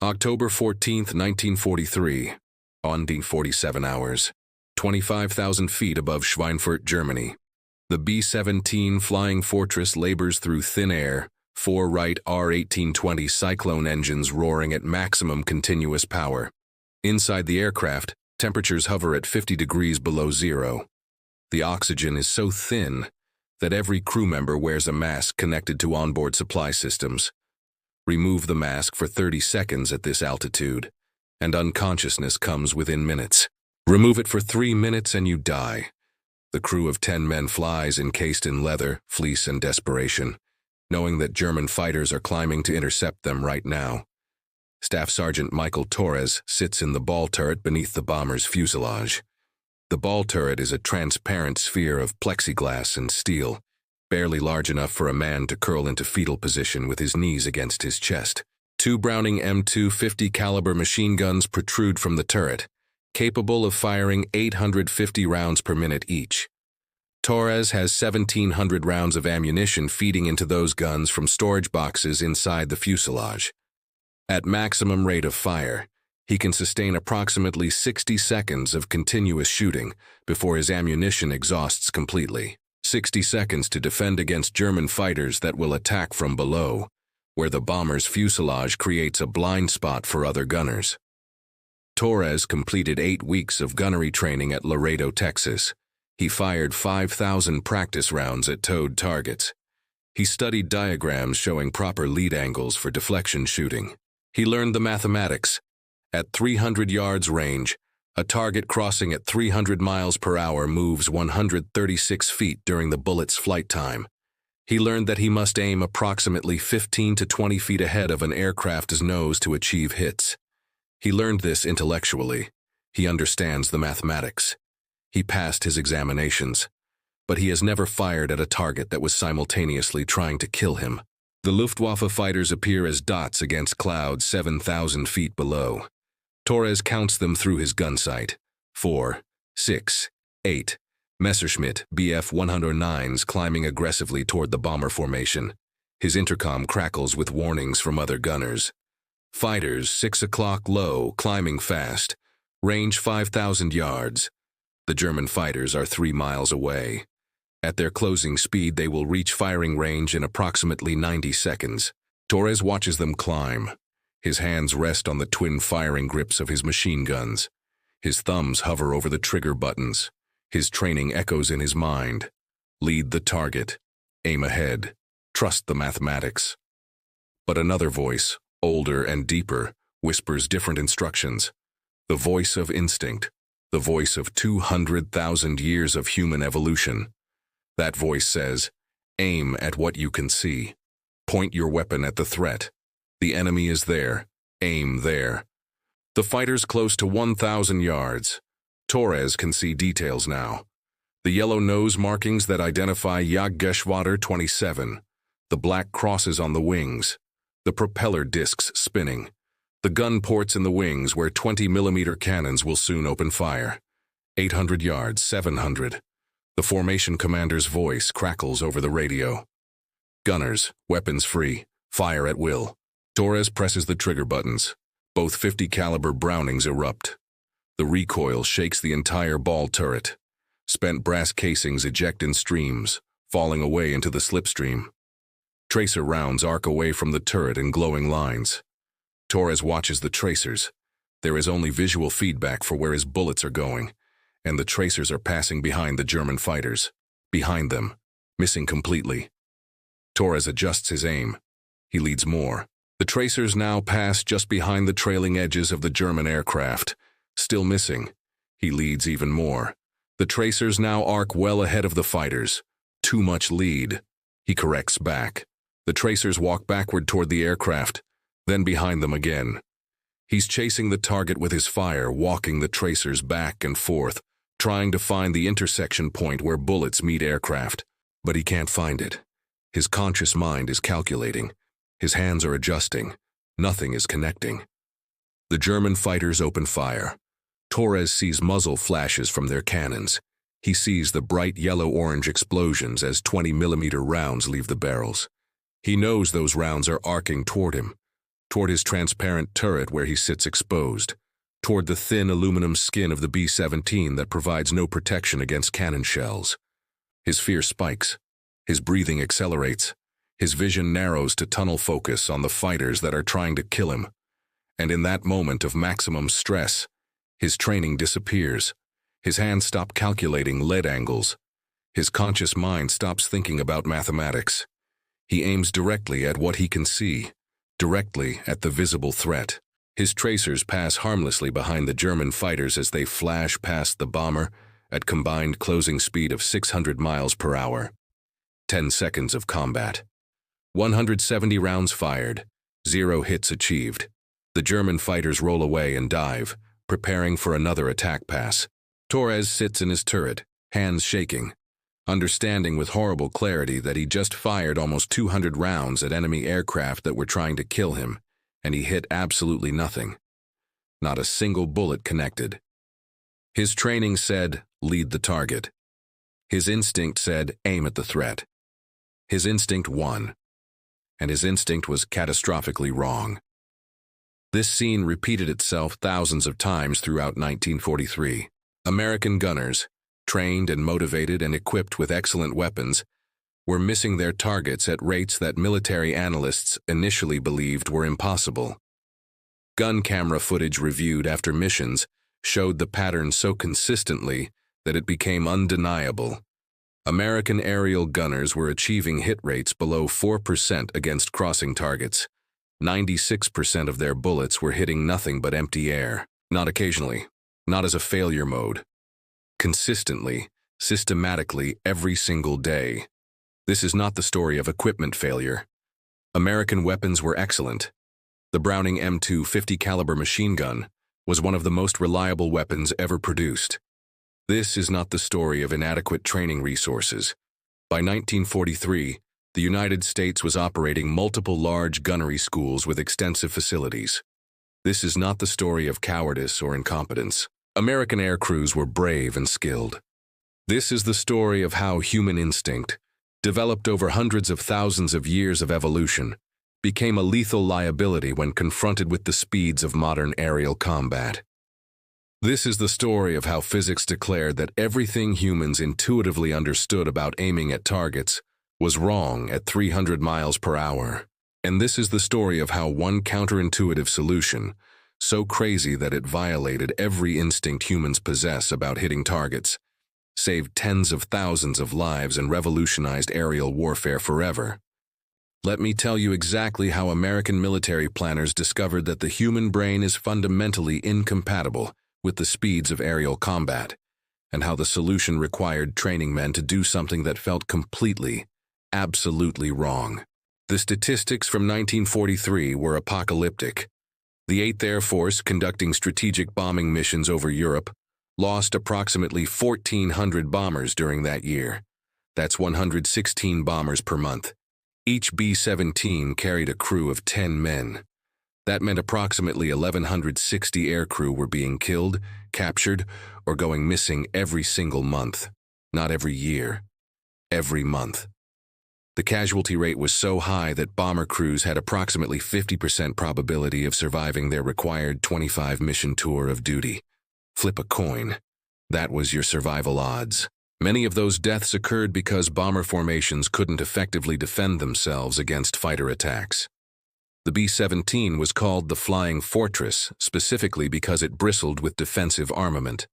October 14, 1943, on the 47 hours, 25,000 feet above Schweinfurt, Germany. The B-17 Flying Fortress labors through thin air, four Wright R-1820 Cyclone engines roaring at maximum continuous power. Inside the aircraft, temperatures hover at 50 degrees below zero. The oxygen is so thin that every crew member wears a mask connected to onboard supply systems. Remove the mask for 30 seconds at this altitude, and unconsciousness comes within minutes. Remove it for 3 minutes and you die. The crew of 10 men flies encased in leather, fleece, and desperation, knowing that German fighters are climbing to intercept them right now. Staff Sergeant Michael Torres sits in the ball turret beneath the bomber's fuselage. The ball turret is a transparent sphere of plexiglass and steel, barely large enough for a man to curl into fetal position with his knees against his chest. 2 Browning M250 caliber machine guns protrude from the turret, capable of firing 850 rounds per minute each. Torres has 1,700 rounds of ammunition feeding into those guns from storage boxes inside the fuselage. At maximum rate of fire, he can sustain approximately 60 seconds of continuous shooting before his ammunition exhausts completely. 60 seconds to defend against German fighters that will attack from below, where the bomber's fuselage creates a blind spot for other gunners. Torres completed 8 weeks of gunnery training at Laredo, Texas. He fired 5,000 practice rounds at towed targets. He studied diagrams showing proper lead angles for deflection shooting. He learned the mathematics. At 300 yards range, a target crossing at 300 miles per hour moves 136 feet during the bullet's flight time. He learned that he must aim approximately 15 to 20 feet ahead of an aircraft's nose to achieve hits. He learned this intellectually. He understands the mathematics. He passed his examinations, but he has never fired at a target that was simultaneously trying to kill him. The Luftwaffe fighters appear as dots against clouds 7,000 feet below. Torres counts them through his gunsight. 4, 6, 8. Messerschmitt Bf-109s climbing aggressively toward the bomber formation. His intercom crackles with warnings from other gunners. Fighters 6 o'clock low, climbing fast. Range 5,000 yards. The German fighters are 3 miles away. At their closing speed, they will reach firing range in approximately 90 seconds. Torres watches them climb. His hands rest on the twin firing grips of his machine guns. His thumbs hover over the trigger buttons. His training echoes in his mind. Lead the target. Aim ahead. Trust the mathematics. But another voice, older and deeper, whispers different instructions. The voice of instinct. The voice of 200,000 years of human evolution. That voice says, aim at what you can see. Point your weapon at the threat. The enemy is there. Aim there. The fighters close to 1,000 yards. Torres can see details now. The yellow nose markings that identify Jagdgeschwader 27. The black crosses on the wings. The propeller discs spinning. The gun ports in the wings where 20mm cannons will soon open fire. 800 yards, 700. The formation commander's voice crackles over the radio. Gunners, weapons free. Fire at will. Torres presses the trigger buttons. Both 50 caliber Brownings erupt. The recoil shakes the entire ball turret. Spent brass casings eject in streams, falling away into the slipstream. Tracer rounds arc away from the turret in glowing lines. Torres watches the tracers. There is only visual feedback for where his bullets are going, and the tracers are passing behind the German fighters. Behind them, missing completely. Torres adjusts his aim. He leads more. The tracers now pass just behind the trailing edges of the German aircraft. Still missing. He leads even more. The tracers now arc well ahead of the fighters. Too much lead. He corrects back. The tracers walk backward toward the aircraft, then behind them again. He's chasing the target with his fire, walking the tracers back and forth, trying to find the intersection point where bullets meet aircraft. But he can't find it. His conscious mind is calculating. His hands are adjusting. Nothing is connecting. The German fighters open fire. Torres sees muzzle flashes from their cannons. He sees the bright yellow-orange explosions as 20mm rounds leave the barrels. He knows those rounds are arcing toward him. toward his transparent turret where he sits exposed, toward the thin aluminum skin of the B-17 that provides no protection against cannon shells. His fear spikes. His breathing accelerates. His vision narrows to tunnel focus on the fighters that are trying to kill him. And in that moment of maximum stress, his training disappears. His hands stop calculating lead angles. His conscious mind stops thinking about mathematics. He aims directly at what he can see, directly at the visible threat. His tracers pass harmlessly behind the German fighters as they flash past the bomber at combined closing speed of 600 miles per hour. 10 seconds of combat. 170 rounds fired, 0 hits achieved. The German fighters roll away and dive, preparing for another attack pass. Torres sits in his turret, hands shaking, understanding with horrible clarity that he just fired almost 200 rounds at enemy aircraft that were trying to kill him, and he hit absolutely nothing. Not a single bullet connected. His training said, lead the target. His instinct said, aim at the threat. His instinct won, and his instinct was catastrophically wrong. This scene repeated itself thousands of times throughout 1943. American gunners, trained and motivated and equipped with excellent weapons, were missing their targets at rates that military analysts initially believed were impossible. Gun camera footage reviewed after missions showed the pattern so consistently that it became undeniable. American aerial gunners were achieving hit rates below 4% against crossing targets. 96% of their bullets were hitting nothing but empty air, not occasionally, not as a failure mode. Consistently, systematically, every single day. This is not the story of equipment failure. American weapons were excellent. The Browning M2 50 caliber machine gun was one of the most reliable weapons ever produced. This is not the story of inadequate training resources. By 1943, the United States was operating multiple large gunnery schools with extensive facilities. This is not the story of cowardice or incompetence. American aircrews were brave and skilled. This is the story of how human instinct, developed over hundreds of thousands of years of evolution, became a lethal liability when confronted with the speeds of modern aerial combat. This is the story of how physics declared that everything humans intuitively understood about aiming at targets was wrong at 300 miles per hour. And this is the story of how one counterintuitive solution, so crazy that it violated every instinct humans possess about hitting targets, saved tens of thousands of lives and revolutionized aerial warfare forever. Let me tell you exactly how American military planners discovered that the human brain is fundamentally incompatible with the speeds of aerial combat, and how the solution required training men to do something that felt completely, absolutely wrong. The statistics from 1943 were apocalyptic. The 8th Air Force, conducting strategic bombing missions over Europe, lost approximately 1,400 bombers during that year. That's 116 bombers per month. Each B-17 carried a crew of 10 men. That meant approximately 1,160 aircrew were being killed, captured, or going missing every single month. Not every year. Every month. The casualty rate was so high that bomber crews had approximately 50% probability of surviving their required 25-mission tour of duty. Flip a coin. That was your survival odds. Many of those deaths occurred because bomber formations couldn't effectively defend themselves against fighter attacks. The B-17 was called the Flying Fortress specifically because it bristled with defensive armament.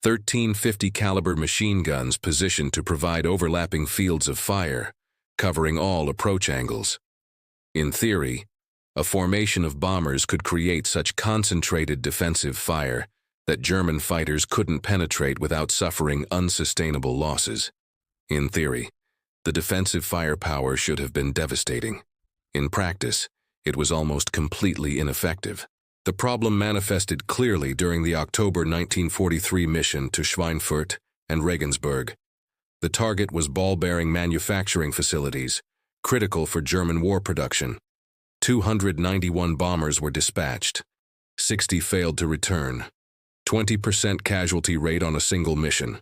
13 50 caliber machine guns positioned to provide overlapping fields of fire, covering all approach angles. In theory, a formation of bombers could create such concentrated defensive fire that German fighters couldn't penetrate without suffering unsustainable losses. In theory, the defensive firepower should have been devastating. In practice, it was almost completely ineffective. The problem manifested clearly during the October 1943 mission to Schweinfurt and Regensburg. The target was ball-bearing manufacturing facilities, critical for German war production. 291 bombers were dispatched. 60 failed to return. 20% casualty rate on a single mission.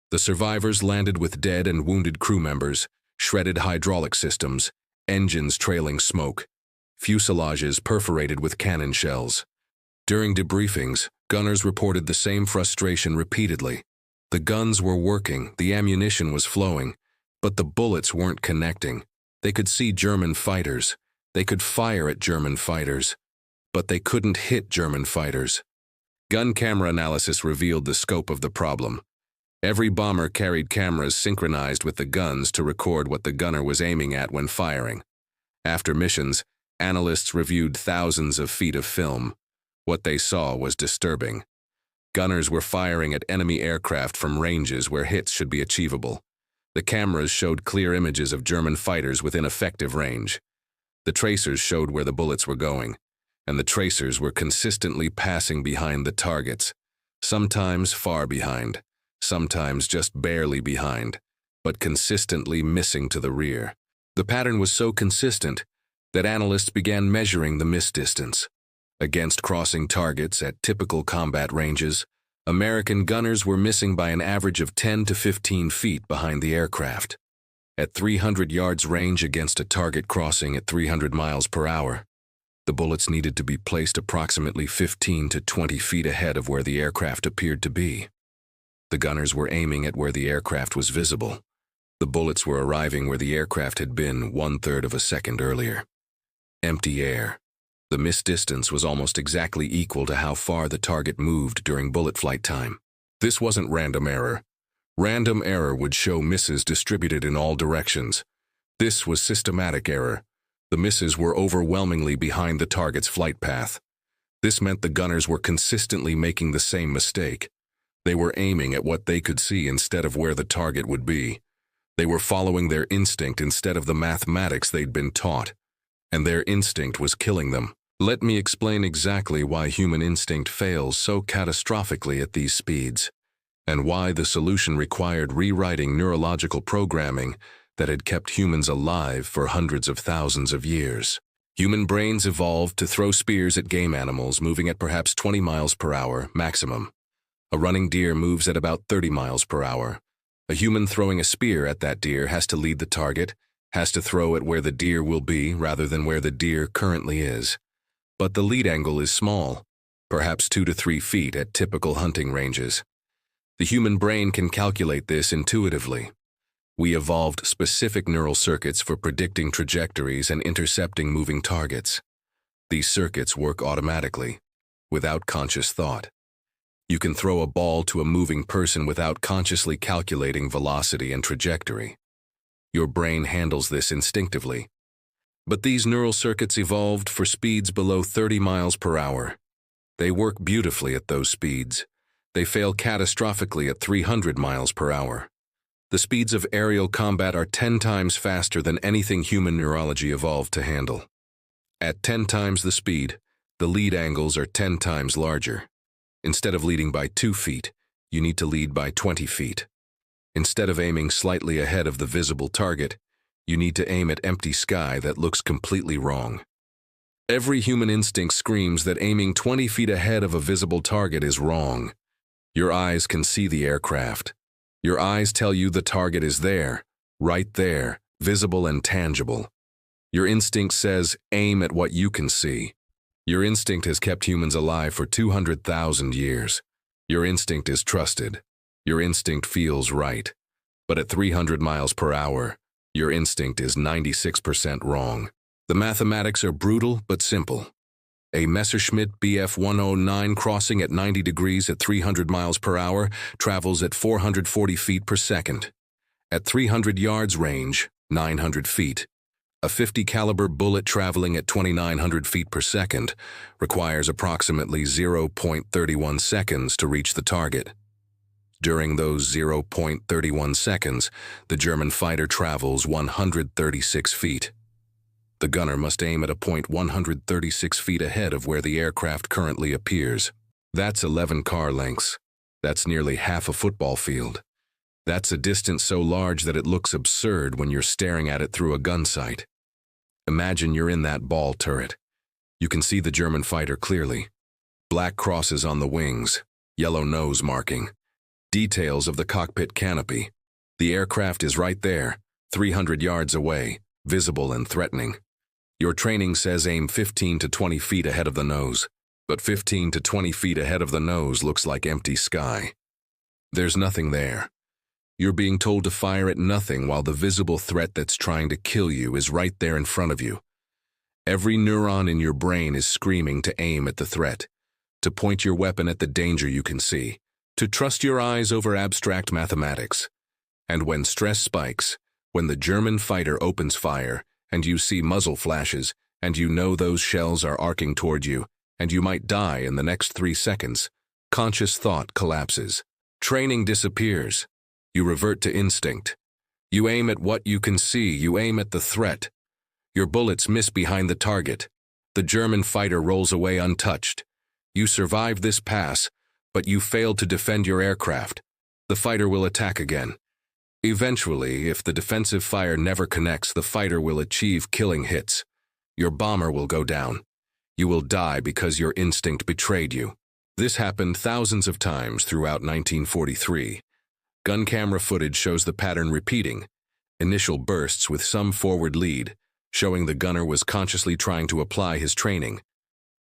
The survivors landed with dead and wounded crew members, shredded hydraulic systems, engines trailing smoke. fuselages perforated with cannon shells. During debriefings, gunners reported the same frustration repeatedly. The guns were working, the ammunition was flowing, but the bullets weren't connecting. They could see German fighters. They could fire at German fighters, but they couldn't hit German fighters. Gun camera analysis revealed the scope of the problem. Every bomber carried cameras synchronized with the guns to record what the gunner was aiming at when firing. After missions, analysts reviewed thousands of feet of film. What they saw was disturbing. Gunners were firing at enemy aircraft from ranges where hits should be achievable. The cameras showed clear images of German fighters within effective range. The tracers showed where the bullets were going, and the tracers were consistently passing behind the targets, sometimes far behind, sometimes just barely behind, but consistently missing to the rear. The pattern was so consistent that analysts began measuring the miss distance. Against crossing targets at typical combat ranges, American gunners were missing by an average of 10 to 15 feet behind the aircraft. At 300 yards range against a target crossing at 300 miles per hour, the bullets needed to be placed approximately 15 to 20 feet ahead of where the aircraft appeared to be. The gunners were aiming at where the aircraft was visible. The bullets were arriving where the aircraft had been 1/3 of a second earlier. Empty air. The miss distance was almost exactly equal to how far the target moved during bullet flight time. This wasn't random error. Random error would show misses distributed in all directions. This was systematic error. The misses were overwhelmingly behind the target's flight path. This meant the gunners were consistently making the same mistake. They were aiming at what they could see instead of where the target would be. They were following their instinct instead of the mathematics they'd been taught, and their instinct was killing them. Let me explain exactly why human instinct fails so catastrophically at these speeds, and why the solution required rewriting neurological programming that had kept humans alive for hundreds of thousands of years. Human brains evolved to throw spears at game animals moving at perhaps 20 miles per hour maximum. A running deer moves at about 30 miles per hour. A human throwing a spear at that deer has to lead the target, has to throw it where the deer will be rather than where the deer currently is. But the lead angle is small, perhaps 2 to 3 feet at typical hunting ranges. The human brain can calculate this intuitively. We evolved specific neural circuits for predicting trajectories and intercepting moving targets. These circuits work automatically, without conscious thought. You can throw a ball to a moving person without consciously calculating velocity and trajectory. Your brain handles this instinctively. But these neural circuits evolved for speeds below 30 miles per hour. They work beautifully at those speeds. They fail catastrophically at 300 miles per hour. The speeds of aerial combat are 10 times faster than anything human neurology evolved to handle. At 10 times the speed, the lead angles are 10 times larger. Instead of leading by 2 feet, you need to lead by 20 feet. Instead of aiming slightly ahead of the visible target, you need to aim at empty sky that looks completely wrong. Every human instinct screams that aiming 20 feet ahead of a visible target is wrong. Your eyes can see the aircraft. Your eyes tell you the target is there, right there, visible and tangible. Your instinct says, aim at what you can see. Your instinct has kept humans alive for 200,000 years. Your instinct is trusted. Your instinct feels right. But at 300 miles per hour, your instinct is 96% wrong. The mathematics are brutal but simple. A Messerschmitt Bf 109 crossing at 90 degrees at 300 miles per hour travels at 440 feet per second. At 300 yards range, 900 feet, a .50 caliber bullet traveling at 2,900 feet per second requires approximately 0.31 seconds to reach the target. During those 0.31 seconds, the German fighter travels 136 feet. The gunner must aim at a point 136 feet ahead of where the aircraft currently appears. That's 11 car lengths. That's nearly half a football field. That's a distance so large that it looks absurd when you're staring at it through a gunsight. Imagine you're in that ball turret. You can see the German fighter clearly. Black crosses on the wings, yellow nose marking. Details of the cockpit canopy. The aircraft is right there, 300 yards away, visible and threatening. Your training says aim 15 to 20 feet ahead of the nose, but 15 to 20 feet ahead of the nose looks like empty sky. There's nothing there. You're being told to fire at nothing while the visible threat that's trying to kill you is right there in front of you. Every neuron in your brain is screaming to aim at the threat, to point your weapon at the danger you can see, to trust your eyes over abstract mathematics. And when stress spikes, when the German fighter opens fire, and you see muzzle flashes, and you know those shells are arcing toward you, and you might die in the next 3 seconds, conscious thought collapses. Training disappears. You revert to instinct. You aim at what you can see, you aim at the threat. Your bullets miss behind the target. The German fighter rolls away untouched. You survive this pass, but you fail to defend your aircraft. The fighter will attack again. Eventually, if the defensive fire never connects, the fighter will achieve killing hits. Your bomber will go down. You will die because your instinct betrayed you. This happened thousands of times throughout 1943. Gun camera footage shows the pattern repeating. Initial bursts with some forward lead, showing the gunner was consciously trying to apply his training.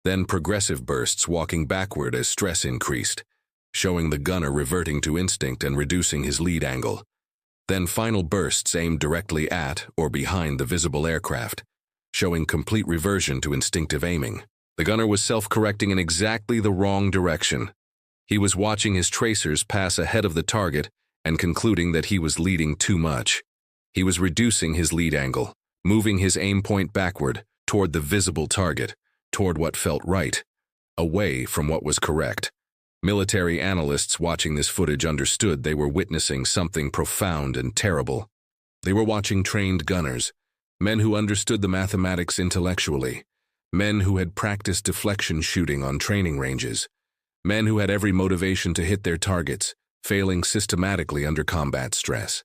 Then progressive bursts walking backward as stress increased, showing the gunner reverting to instinct and reducing his lead angle. Then final bursts aimed directly at or behind the visible aircraft, showing complete reversion to instinctive aiming. The gunner was self-correcting in exactly the wrong direction. He was watching his tracers pass ahead of the target and concluding that he was leading too much. He was reducing his lead angle, moving his aim point backward, toward the visible target, toward what felt right, away from what was correct. Military analysts watching this footage understood they were witnessing something profound and terrible. They were watching trained gunners, men who understood the mathematics intellectually, men who had practiced deflection shooting on training ranges, men who had every motivation to hit their targets, failing systematically under combat stress.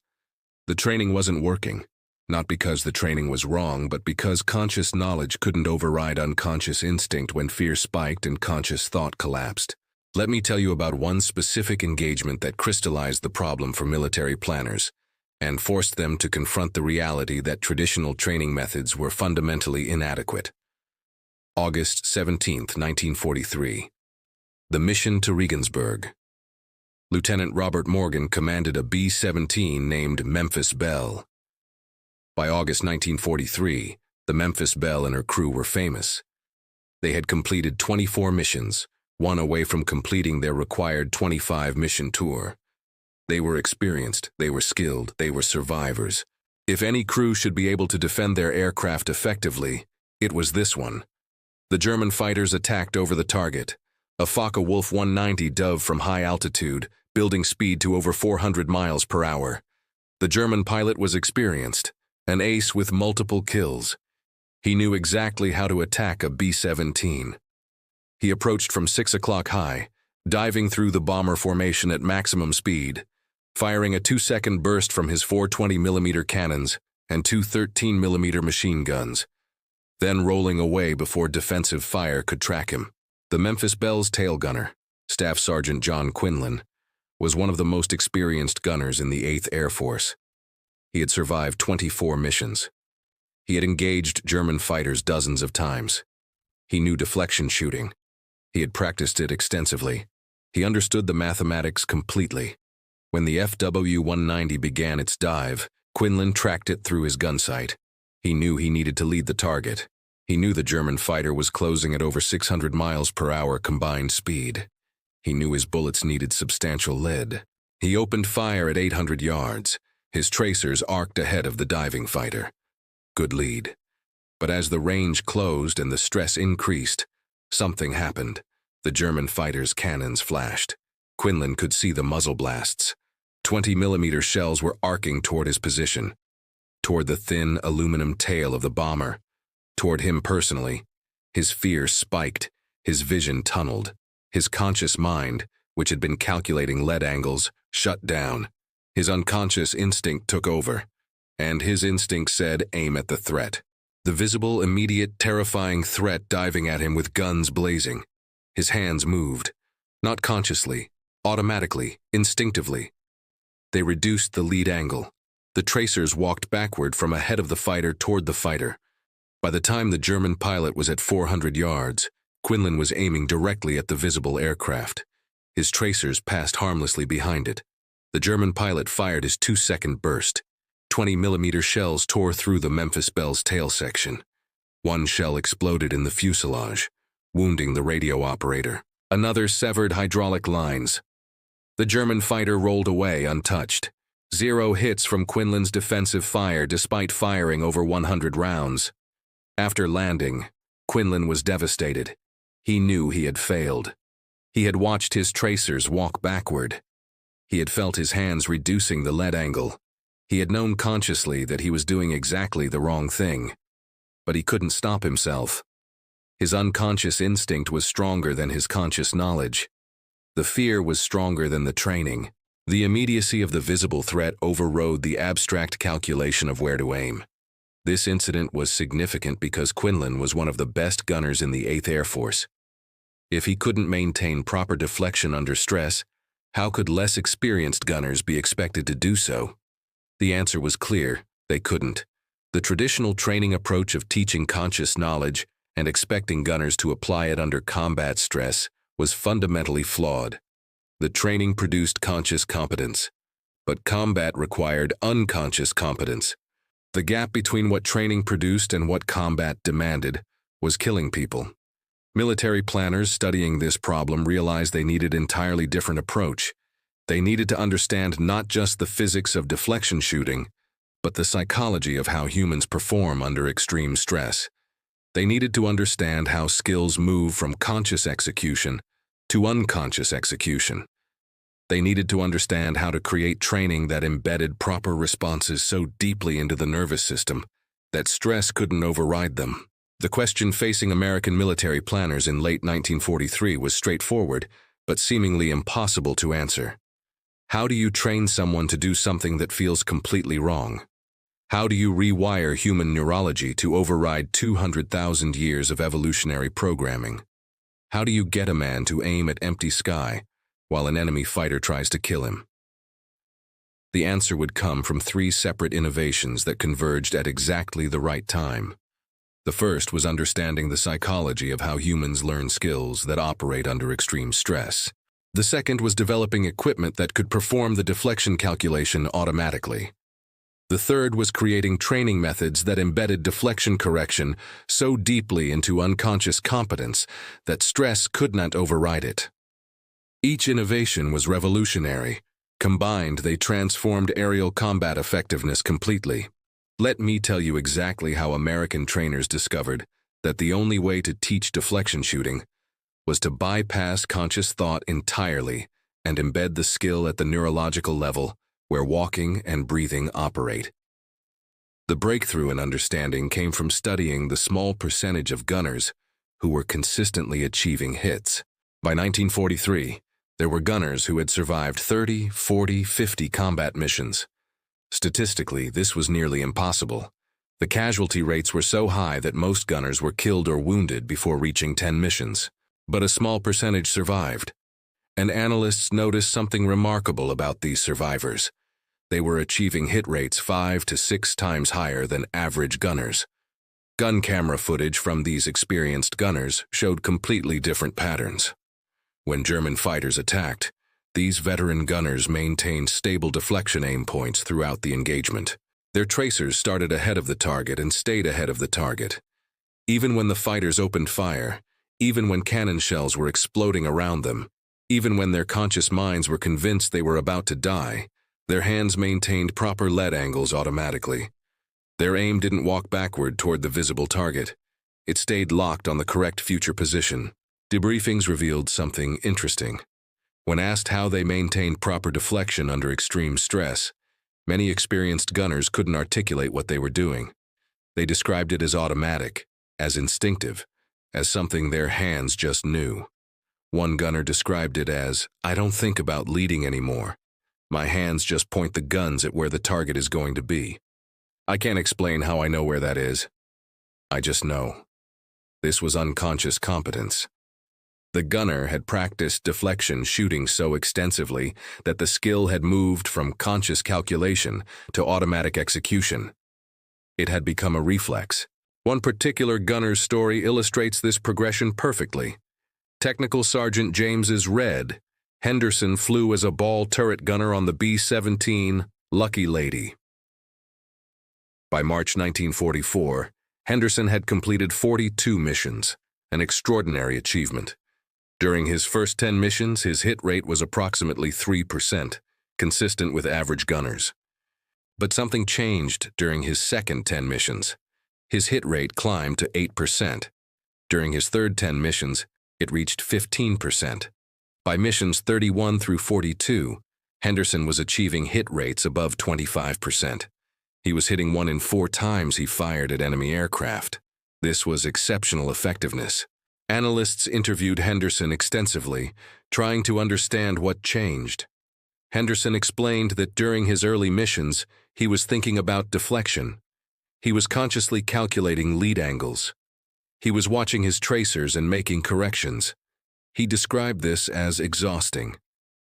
The training wasn't working, not because the training was wrong, but because conscious knowledge couldn't override unconscious instinct when fear spiked and conscious thought collapsed. Let me tell you about one specific engagement that crystallized the problem for military planners and forced them to confront the reality that traditional training methods were fundamentally inadequate. August 17, 1943. The mission to Regensburg. Lieutenant Robert Morgan commanded a B-17 named Memphis Belle. By August 1943, the Memphis Belle and her crew were famous. They had completed 24 missions, one away from completing their required 25-mission tour. They were experienced, they were skilled, they were survivors. If any crew should be able to defend their aircraft effectively, it was this one. The German fighters attacked over the target, a Focke-Wulf 190 Dove from high altitude, building speed to over 400 miles per hour. The German pilot was experienced, an ace with multiple kills. He knew exactly how to attack a B-17. He approached from 6 o'clock high, diving through the bomber formation at maximum speed, firing a 2-second burst from his 420mm cannons and two 13mm machine guns, then rolling away before defensive fire could track him. The Memphis Belle's tail gunner, Staff Sergeant John Quinlan, was one of the most experienced gunners in the 8th Air Force. He had survived 24 missions. He had engaged German fighters dozens of times. He knew deflection shooting. He had practiced it extensively. He understood the mathematics completely. When the FW-190 began its dive, Quinlan tracked it through his gunsight. He knew he needed to lead the target. He knew the German fighter was closing at over 600 miles per hour combined speed. He knew his bullets needed substantial lead. He opened fire at 800 yards. His tracers arced ahead of the diving fighter. Good lead. But as the range closed and the stress increased, something happened. The German fighter's cannons flashed. Quinlan could see the muzzle blasts. 20mm shells were arcing toward his position, toward the thin aluminum tail of the bomber, toward him personally. His fear spiked, his vision tunneled. His conscious mind, which had been calculating lead angles, shut down. His unconscious instinct took over, and his instinct said, aim at the threat. The visible, immediate, terrifying threat diving at him with guns blazing. His hands moved, not consciously, automatically, instinctively. They reduced the lead angle. The tracers walked backward from ahead of the fighter toward the fighter. By the time the German pilot was at 400 yards, Quinlan was aiming directly at the visible aircraft. His tracers passed harmlessly behind it. The German pilot fired his 2-second burst. 20mm shells tore through the Memphis Belle's tail section. One shell exploded in the fuselage, wounding the radio operator. Another severed hydraulic lines. The German fighter rolled away untouched. 0 hits from Quinlan's defensive fire despite firing over 100 rounds. After landing, Quinlan was devastated. He knew he had failed. He had watched his tracers walk backward. He had felt his hands reducing the lead angle. He had known consciously that he was doing exactly the wrong thing. But he couldn't stop himself. His unconscious instinct was stronger than his conscious knowledge. The fear was stronger than the training. The immediacy of the visible threat overrode the abstract calculation of where to aim. This incident was significant because Quinlan was one of the best gunners in the 8th Air Force. If he couldn't maintain proper deflection under stress, how could less experienced gunners be expected to do so? The answer was clear: they couldn't. The traditional training approach of teaching conscious knowledge and expecting gunners to apply it under combat stress was fundamentally flawed. The training produced conscious competence, but combat required unconscious competence. The gap between what training produced and what combat demanded was killing people. Military planners studying this problem realized they needed an entirely different approach. They needed to understand not just the physics of deflection shooting, but the psychology of how humans perform under extreme stress. They needed to understand how skills move from conscious execution to unconscious execution. They needed to understand how to create training that embedded proper responses so deeply into the nervous system that stress couldn't override them. The question facing American military planners in late 1943 was straightforward, but seemingly impossible to answer. How do you train someone to do something that feels completely wrong? How do you rewire human neurology to override 200,000 years of evolutionary programming? How do you get a man to aim at empty sky while an enemy fighter tries to kill him? The answer would come from 3 separate innovations that converged at exactly the right time. The first was understanding the psychology of how humans learn skills that operate under extreme stress. The second was developing equipment that could perform the deflection calculation automatically. The third was creating training methods that embedded deflection correction so deeply into unconscious competence that stress could not override it. Each innovation was revolutionary. Combined, they transformed aerial combat effectiveness completely. Let me tell you exactly how American trainers discovered that the only way to teach deflection shooting was to bypass conscious thought entirely and embed the skill at the neurological level where walking and breathing operate. The breakthrough in understanding came from studying the small percentage of gunners who were consistently achieving hits. By 1943, there were gunners who had survived 30, 40, 50 combat missions. Statistically, this was nearly impossible. The casualty rates were so high that most gunners were killed or wounded before reaching 10 missions. But a small percentage survived. And analysts noticed something remarkable about these survivors. They were achieving hit rates 5 to 6 times higher than average gunners. Gun camera footage from these experienced gunners showed completely different patterns. When German fighters attacked, these veteran gunners maintained stable deflection aim points throughout the engagement. Their tracers started ahead of the target and stayed ahead of the target. Even when the fighters opened fire, even when cannon shells were exploding around them, even when their conscious minds were convinced they were about to die, their hands maintained proper lead angles automatically. Their aim didn't walk backward toward the visible target. It stayed locked on the correct future position. Debriefings revealed something interesting. When asked how they maintained proper deflection under extreme stress, many experienced gunners couldn't articulate what they were doing. They described it as automatic, as instinctive, as something their hands just knew. One gunner described it as, "I don't think about leading anymore. My hands just point the guns at where the target is going to be. I can't explain how I know where that is. I just know." This was unconscious competence. The gunner had practiced deflection shooting so extensively that the skill had moved from conscious calculation to automatic execution. It had become a reflex, One particular gunner's story illustrates this progression perfectly. Technical Sergeant James's Red, Henderson flew as a ball turret gunner on the B-17 Lucky Lady. By March 1944, Henderson had completed 42 missions, an extraordinary achievement. During his first 10 missions, his hit rate was approximately 3%, consistent with average gunners. But something changed during his second 10 missions. His hit rate climbed to 8%. During his third 10 missions, it reached 15%. By missions 31 through 42, Henderson was achieving hit rates above 25%. He was hitting 1 in 4 times he fired at enemy aircraft. This was exceptional effectiveness. Analysts interviewed Henderson extensively, trying to understand what changed. Henderson explained that during his early missions, he was thinking about deflection. He was consciously calculating lead angles. He was watching his tracers and making corrections. He described this as exhausting.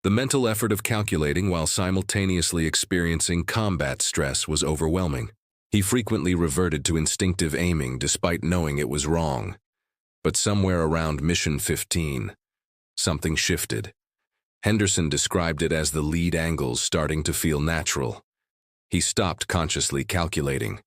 The mental effort of calculating while simultaneously experiencing combat stress was overwhelming. He frequently reverted to instinctive aiming despite knowing it was wrong. But somewhere around Mission 15, something shifted. Henderson described it as the lead angles starting to feel natural. He stopped consciously calculating.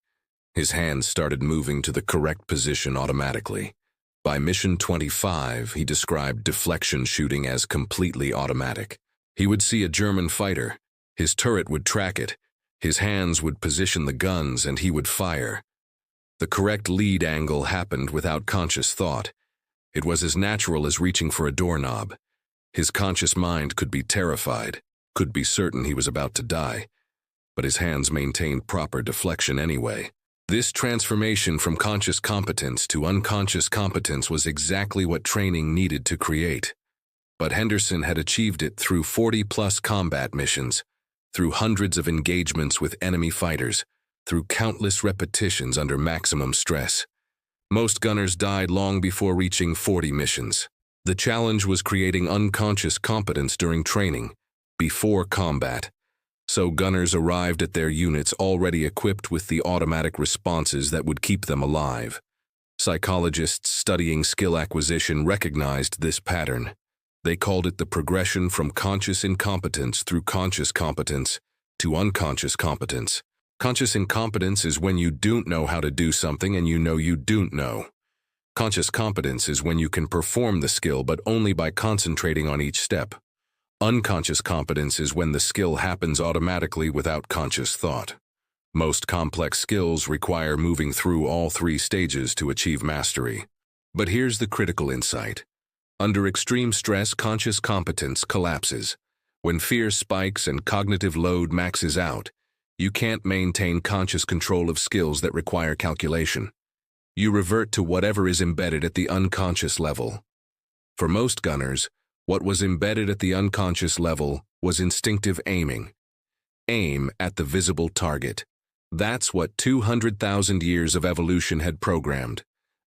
His hands started moving to the correct position automatically. By Mission 25, he described deflection shooting as completely automatic. He would see a German fighter. His turret would track it. His hands would position the guns and he would fire. The correct lead angle happened without conscious thought. It was as natural as reaching for a doorknob. His conscious mind could be terrified, could be certain he was about to die, but his hands maintained proper deflection anyway. This transformation from conscious competence to unconscious competence was exactly what training needed to create. But Henderson had achieved it through 40-plus combat missions, through hundreds of engagements with enemy fighters, through countless repetitions under maximum stress. Most gunners died long before reaching 40 missions. The challenge was creating unconscious competence during training, before combat. So gunners arrived at their units already equipped with the automatic responses that would keep them alive. Psychologists studying skill acquisition recognized this pattern. They called it the progression from conscious incompetence through conscious competence to unconscious competence. Conscious incompetence is when you don't know how to do something and you know you don't know. Conscious competence is when you can perform the skill but only by concentrating on each step. Unconscious competence is when the skill happens automatically without conscious thought. Most complex skills require moving through all 3 stages to achieve mastery. But here's the critical insight. Under extreme stress, conscious competence collapses. When fear spikes and cognitive load maxes out, you can't maintain conscious control of skills that require calculation. You revert to whatever is embedded at the unconscious level. For most gunners, what was embedded at the unconscious level was instinctive aiming. Aim at the visible target. That's what 200,000 years of evolution had programmed.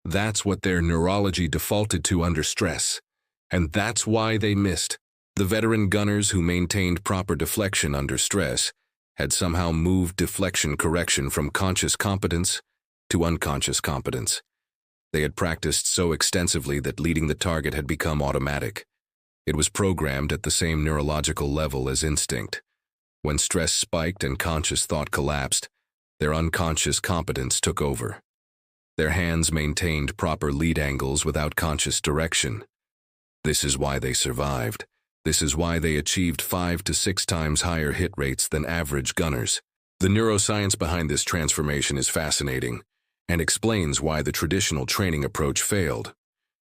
That's what their neurology defaulted to under stress. And that's why they missed. The veteran gunners who maintained proper deflection under stress had somehow moved deflection correction from conscious competence to unconscious competence. They had practiced so extensively that leading the target had become automatic. It was programmed at the same neurological level as instinct. When stress spiked and conscious thought collapsed, their unconscious competence took over. Their hands maintained proper lead angles without conscious direction. This is why they survived. This is why they achieved 5 to 6 times higher hit rates than average gunners. The neuroscience behind this transformation is fascinating and explains why the traditional training approach failed.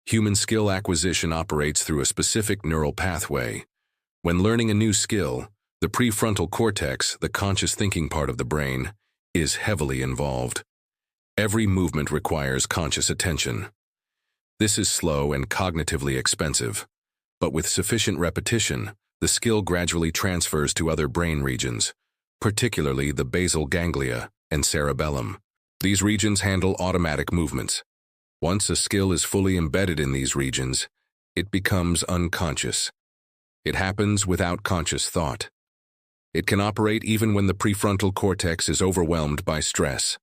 Human skill acquisition operates through a specific neural pathway. When learning a new skill, the prefrontal cortex, the conscious thinking part of the brain, is heavily involved. Every movement requires conscious attention. This is slow and cognitively expensive, but with sufficient repetition, the skill gradually transfers to other brain regions, particularly the basal ganglia and cerebellum. These regions handle automatic movements. Once a skill is fully embedded in these regions, it becomes unconscious. It happens without conscious thought. It can operate even when the prefrontal cortex is overwhelmed by stress.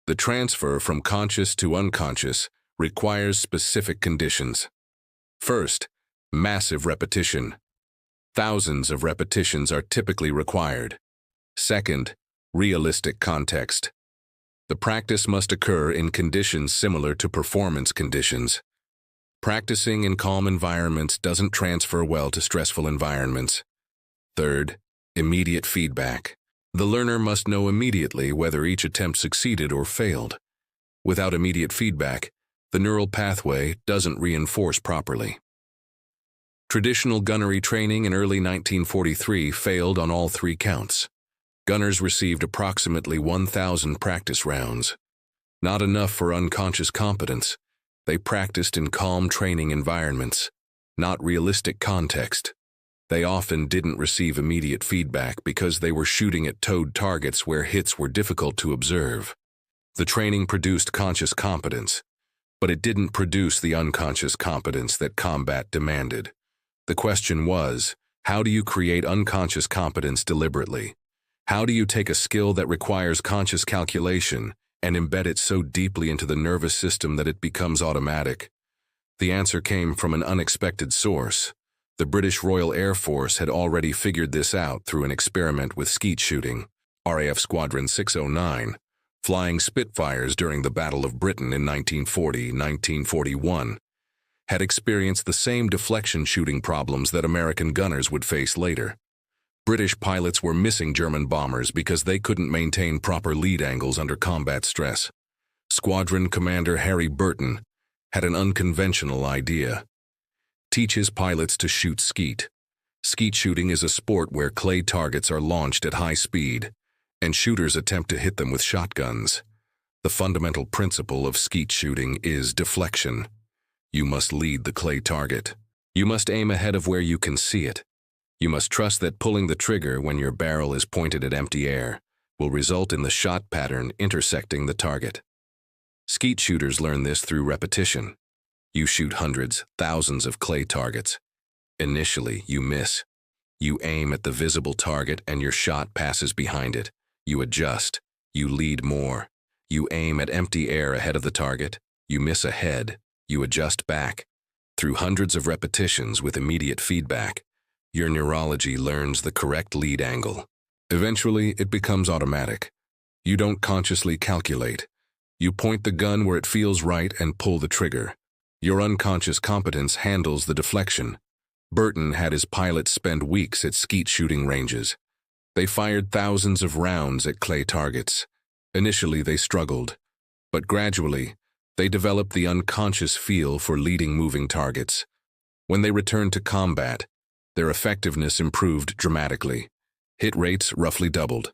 The transfer from conscious to unconscious requires specific conditions. First, massive repetition. Thousands of repetitions are typically required. Second, realistic context. The practice must occur in conditions similar to performance conditions. Practicing in calm environments doesn't transfer well to stressful environments. Third, immediate feedback. The learner must know immediately whether each attempt succeeded or failed. Without immediate feedback, the neural pathway doesn't reinforce properly. Traditional gunnery training in early 1943 failed on all three counts. Gunners received approximately 1,000 practice rounds. Not enough for unconscious competence. They practiced in calm training environments, not realistic context. They often didn't receive immediate feedback because they were shooting at towed targets where hits were difficult to observe. The training produced conscious competence, but it didn't produce the unconscious competence that combat demanded. The question was, how do you create unconscious competence deliberately? How do you take a skill that requires conscious calculation and embed it so deeply into the nervous system that it becomes automatic? The answer came from an unexpected source. The British Royal Air Force had already figured this out through an experiment with skeet shooting. RAF Squadron 609, flying Spitfires during the Battle of Britain in 1940-1941, had experienced the same deflection shooting problems that American gunners would face later. British pilots were missing German bombers because they couldn't maintain proper lead angles under combat stress. Squadron Commander Harry Burton had an unconventional idea. Teach his pilots to shoot skeet. Skeet shooting is a sport where clay targets are launched at high speed, and shooters attempt to hit them with shotguns. The fundamental principle of skeet shooting is deflection. You must lead the clay target. You must aim ahead of where you can see it. You must trust that pulling the trigger when your barrel is pointed at empty air will result in the shot pattern intersecting the target. Skeet shooters learn this through repetition. You shoot hundreds, thousands of clay targets. Initially, you miss. You aim at the visible target and your shot passes behind it. You adjust. You lead more. You aim at empty air ahead of the target. You miss ahead. You adjust back. Through hundreds of repetitions with immediate feedback, your neurology learns the correct lead angle. Eventually, it becomes automatic. You don't consciously calculate. You point the gun where it feels right and pull the trigger. Your unconscious competence handles the deflection. Burton had his pilots spend weeks at skeet shooting ranges. They fired thousands of rounds at clay targets. Initially, they struggled, but gradually, they developed the unconscious feel for leading moving targets. When they returned to combat, their effectiveness improved dramatically. Hit rates roughly doubled.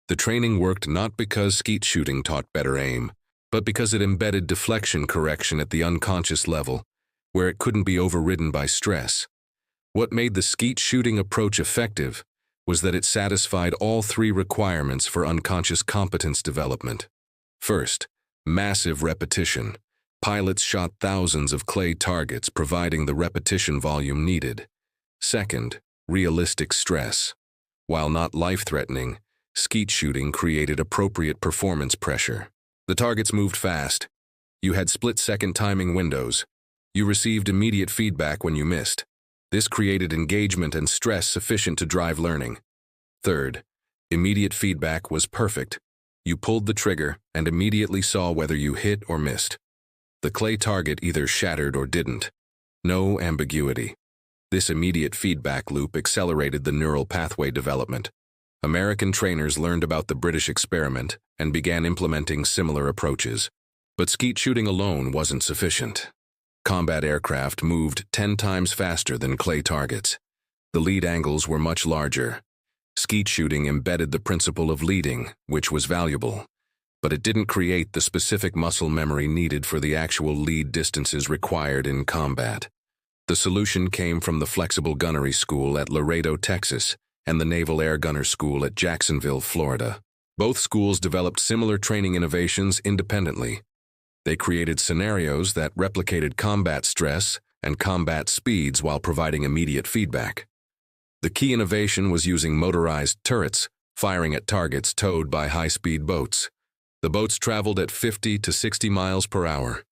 The training worked not because skeet shooting taught better aim, but because it embedded deflection correction at the unconscious level, where it couldn't be overridden by stress. What made the skeet shooting approach effective was that it satisfied all three requirements for unconscious competence development. First, massive repetition. Pilots shot thousands of clay targets, providing the repetition volume needed. Second, realistic stress. While not life-threatening, skeet shooting created appropriate performance pressure. The targets moved fast. You had split-second timing windows. You received immediate feedback when you missed. This created engagement and stress sufficient to drive learning. Third, immediate feedback was perfect. You pulled the trigger and immediately saw whether you hit or missed. The clay target either shattered or didn't. No ambiguity. This immediate feedback loop accelerated the neural pathway development. American trainers learned about the British experiment and began implementing similar approaches. But skeet shooting alone wasn't sufficient. Combat aircraft moved 10 times faster than clay targets. The lead angles were much larger. Skeet shooting embedded the principle of leading, which was valuable, but it didn't create the specific muscle memory needed for the actual lead distances required in combat. The solution came from the Flexible Gunnery School at Laredo, Texas, and the Naval Air Gunner School at Jacksonville, Florida. Both schools developed similar training innovations independently. They created scenarios that replicated combat stress and combat speeds while providing immediate feedback. The key innovation was using motorized turrets, firing at targets towed by high-speed boats. The boats traveled at 50 to 60 miles per hour.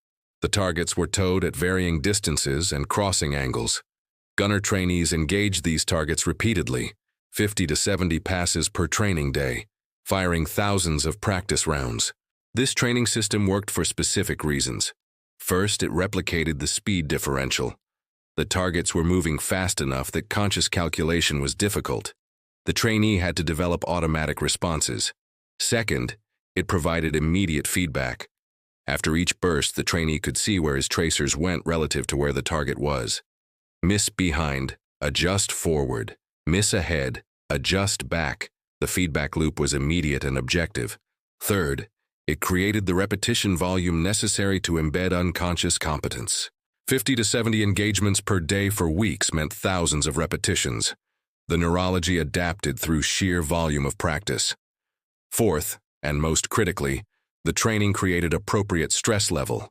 The targets were towed at varying distances and crossing angles. Gunner trainees engaged these targets repeatedly, 50 to 70 passes per training day, firing thousands of practice rounds. This training system worked for specific reasons. First, it replicated the speed differential. The targets were moving fast enough that conscious calculation was difficult. The trainee had to develop automatic responses. Second, it provided immediate feedback. After each burst, the trainee could see where his tracers went relative to where the target was. Miss behind, adjust forward. Miss ahead, adjust back. The feedback loop was immediate and objective. Third, it created the repetition volume necessary to embed unconscious competence. 50 to 70 engagements per day for weeks meant thousands of repetitions. The neurology adapted through sheer volume of practice. Fourth, and most critically, the training created appropriate stress level.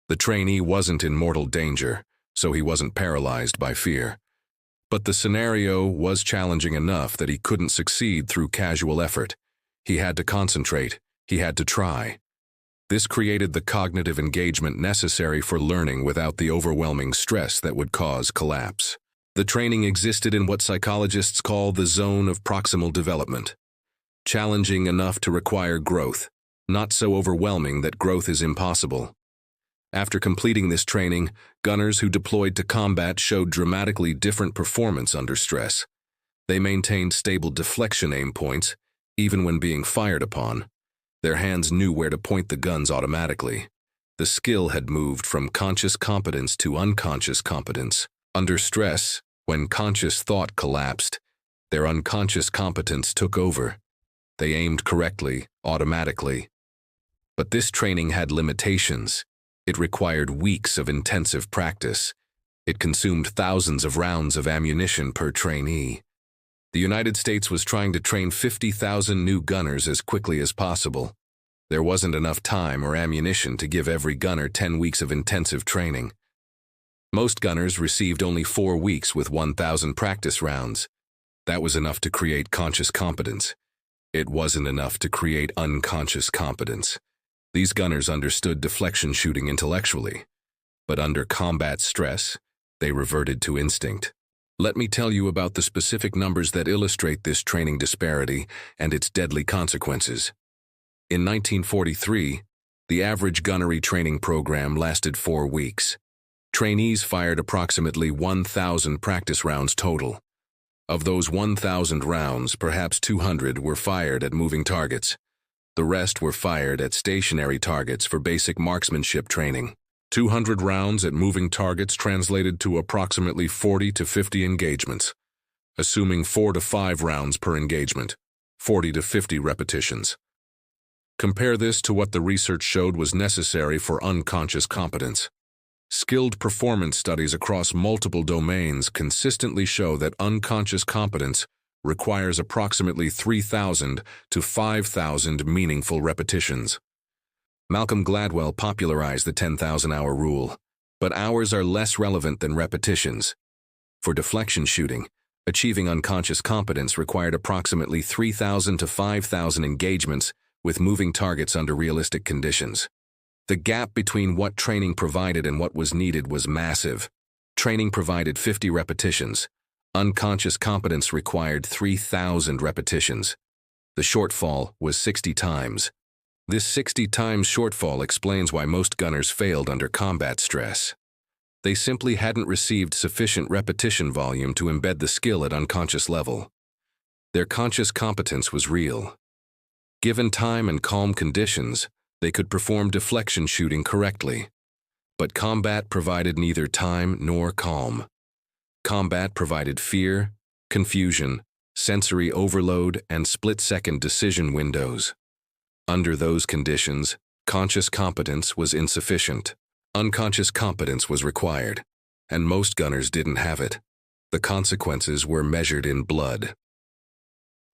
The trainee wasn't in mortal danger, so he wasn't paralyzed by fear. But the scenario was challenging enough that he couldn't succeed through casual effort. He had to concentrate. He had to try. This created the cognitive engagement necessary for learning without the overwhelming stress that would cause collapse. The training existed in what psychologists call the zone of proximal development. Challenging enough to require growth, not so overwhelming that growth is impossible. After completing this training, gunners who deployed to combat showed dramatically different performance under stress. They maintained stable deflection aim points, even when being fired upon. Their hands knew where to point the guns automatically. The skill had moved from conscious competence to unconscious competence. Under stress, when conscious thought collapsed, their unconscious competence took over. They aimed correctly, automatically. But this training had limitations. It required weeks of intensive practice. It consumed thousands of rounds of ammunition per trainee. The United States was trying to train 50,000 new gunners as quickly as possible. There wasn't enough time or ammunition to give every gunner 10 weeks of intensive training. Most gunners received only 4 weeks with 1,000 practice rounds. That was enough to create conscious competence. It wasn't enough to create unconscious competence. These gunners understood deflection shooting intellectually, but under combat stress, they reverted to instinct. Let me tell you about the specific numbers that illustrate this training disparity and its deadly consequences. In 1943, the average gunnery training program lasted 4 weeks. Trainees fired approximately 1,000 practice rounds total. Of those 1,000 rounds, perhaps 200 were fired at moving targets. The rest were fired at stationary targets for basic marksmanship training. 200 rounds at moving targets translated to approximately 40 to 50 engagements, assuming 4 to 5 rounds per engagement, 40 to 50 repetitions. Compare this to what the research showed was necessary for unconscious competence. Skilled performance studies across multiple domains consistently show that unconscious competence requires approximately 3,000 to 5,000 meaningful repetitions. Malcolm Gladwell popularized the 10,000-hour rule, but hours are less relevant than repetitions. For deflection shooting, achieving unconscious competence required approximately 3,000 to 5,000 engagements with moving targets under realistic conditions. The gap between what training provided and what was needed was massive. Training provided 50 repetitions. Unconscious competence required 3,000 repetitions. The shortfall was 60 times. This 60 times shortfall explains why most gunners failed under combat stress. They simply hadn't received sufficient repetition volume to embed the skill at unconscious level. Their conscious competence was real. Given time and calm conditions, they could perform deflection shooting correctly. But combat provided neither time nor calm. Combat provided fear, confusion, sensory overload, and split-second decision windows. Under those conditions, conscious competence was insufficient. Unconscious competence was required, and most gunners didn't have it. The consequences were measured in blood.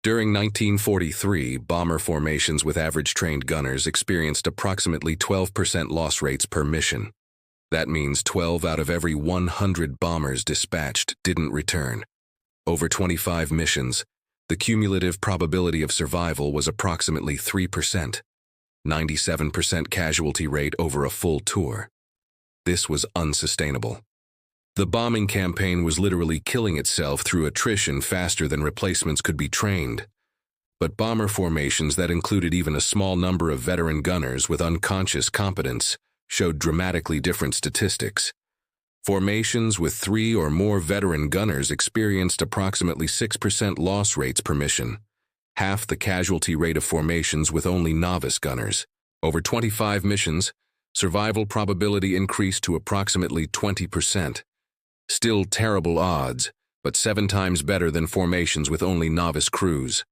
During 1943, bomber formations with average trained gunners experienced approximately 12% loss rates per mission. That means 12 out of every 100 bombers dispatched didn't return. Over 25 missions, the cumulative probability of survival was approximately 3%. 97% casualty rate over a full tour. This was unsustainable. The bombing campaign was literally killing itself through attrition faster than replacements could be trained. But bomber formations that included even a small number of veteran gunners with unconscious competence showed dramatically different statistics. Formations with 3 or more veteran gunners experienced approximately 6% loss rates per mission, half the casualty rate of formations with only novice gunners. Over 25 missions, survival probability increased to approximately 20%. Still terrible odds, but 7 times better than formations with only novice crews.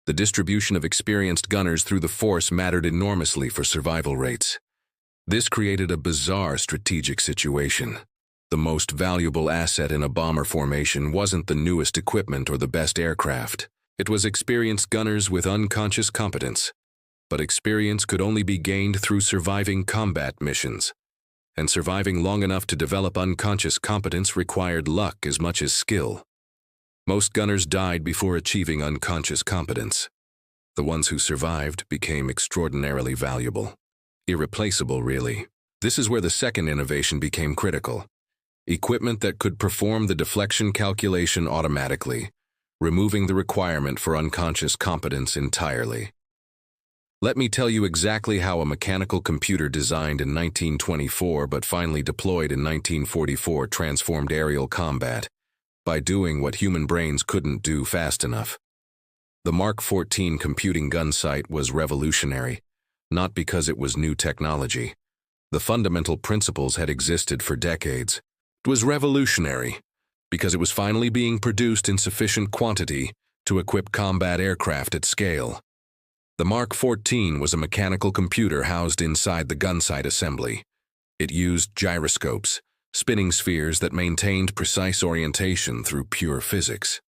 The distribution of experienced gunners through the force mattered enormously for survival rates. This created a bizarre strategic situation. The most valuable asset in a bomber formation wasn't the newest equipment or the best aircraft. It was experienced gunners with unconscious competence. But experience could only be gained through surviving combat missions. And surviving long enough to develop unconscious competence required luck as much as skill. Most gunners died before achieving unconscious competence. The ones who survived became extraordinarily valuable. Irreplaceable, really. This is where the second innovation became critical. Equipment that could perform the deflection calculation automatically, removing the requirement for unconscious competence entirely. Let me tell you exactly how a mechanical computer designed in 1924 but finally deployed in 1944 transformed aerial combat by doing what human brains couldn't do fast enough. The Mark 14 computing gunsight was revolutionary, not because it was new technology. The fundamental principles had existed for decades. It was revolutionary because it was finally being produced in sufficient quantity to equip combat aircraft at scale. The Mark 14 was a mechanical computer housed inside the gunsight assembly. It used gyroscopes, spinning spheres that maintained precise orientation through pure physics.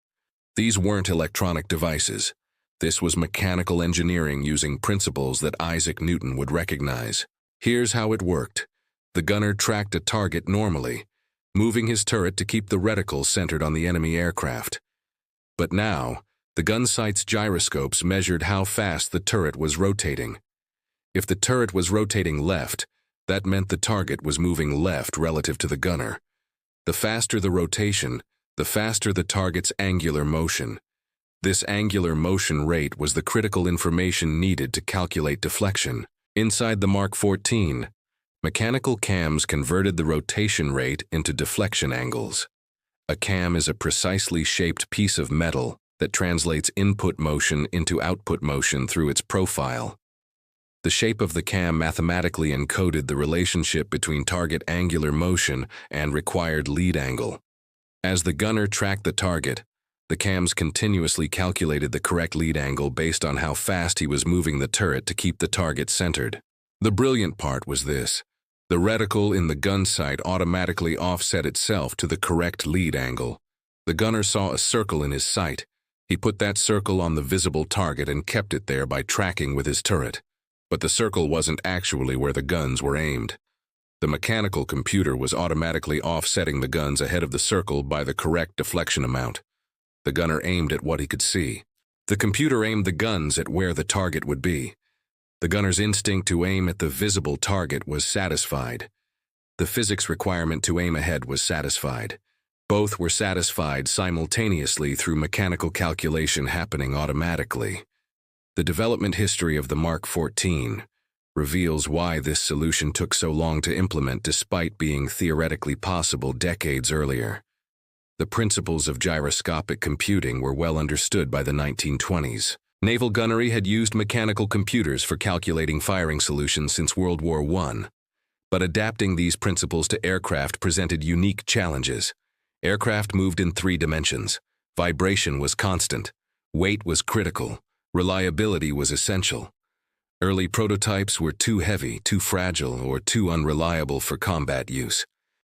These weren't electronic devices. This was mechanical engineering using principles that Isaac Newton would recognize. Here's how it worked. The gunner tracked a target normally, moving his turret to keep the reticle centered on the enemy aircraft. But now, the gunsight's gyroscopes measured how fast the turret was rotating. If the turret was rotating left, that meant the target was moving left relative to the gunner. The faster the rotation, the faster the target's angular motion. This angular motion rate was the critical information needed to calculate deflection. Inside the Mark 14, mechanical cams converted the rotation rate into deflection angles. A cam is a precisely shaped piece of metal that translates input motion into output motion through its profile. The shape of the cam mathematically encoded the relationship between target angular motion and required lead angle. As the gunner tracked the target, the cams continuously calculated the correct lead angle based on how fast he was moving the turret to keep the target centered. The brilliant part was this. The reticle in the gunsight automatically offset itself to the correct lead angle. The gunner saw a circle in his sight. He put that circle on the visible target and kept it there by tracking with his turret. But the circle wasn't actually where the guns were aimed. The mechanical computer was automatically offsetting the guns ahead of the circle by the correct deflection amount. The gunner aimed at what he could see. The computer aimed the guns at where the target would be. The gunner's instinct to aim at the visible target was satisfied. The physics requirement to aim ahead was satisfied. Both were satisfied simultaneously through mechanical calculation happening automatically. The development history of the Mark 14 reveals why this solution took so long to implement despite being theoretically possible decades earlier. The principles of gyroscopic computing were well understood by the 1920s. Naval gunnery had used mechanical computers for calculating firing solutions since World War I. But adapting these principles to aircraft presented unique challenges. Aircraft moved in 3 dimensions. Vibration was constant. Weight was critical. Reliability was essential. Early prototypes were too heavy, too fragile, or too unreliable for combat use.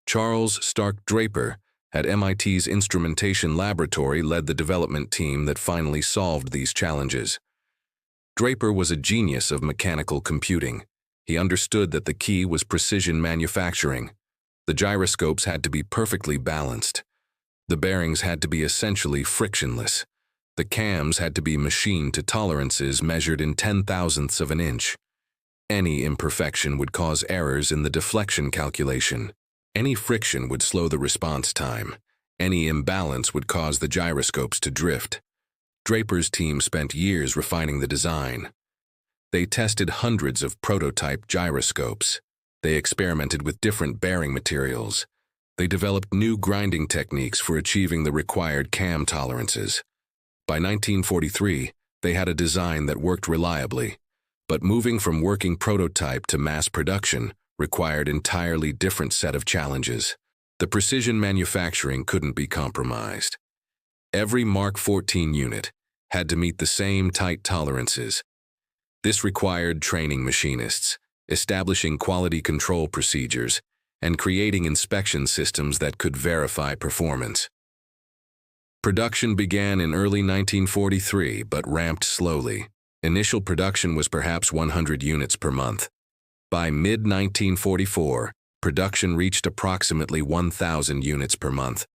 Charles Stark Draper at MIT's Instrumentation Laboratory led the development team that finally solved these challenges. Draper was a genius of mechanical computing. He understood that the key was precision manufacturing. The gyroscopes had to be perfectly balanced. The bearings had to be essentially frictionless. The cams had to be machined to tolerances measured in 10,000ths of an inch. Any imperfection would cause errors in the deflection calculation. Any friction would slow the response time. Any imbalance would cause the gyroscopes to drift. Draper's team spent years refining the design. They tested hundreds of prototype gyroscopes. They experimented with different bearing materials. They developed new grinding techniques for achieving the required cam tolerances. By 1943, they had a design that worked reliably, but moving from working prototype to mass production required an entirely different set of challenges. The precision manufacturing couldn't be compromised. Every Mark 14 unit had to meet the same tight tolerances. This required training machinists, establishing quality control procedures, and creating inspection systems that could verify performance. Production began in early 1943 but ramped slowly. Initial production was perhaps 100 units per month. By mid-1944, production reached approximately 1,000 units per month.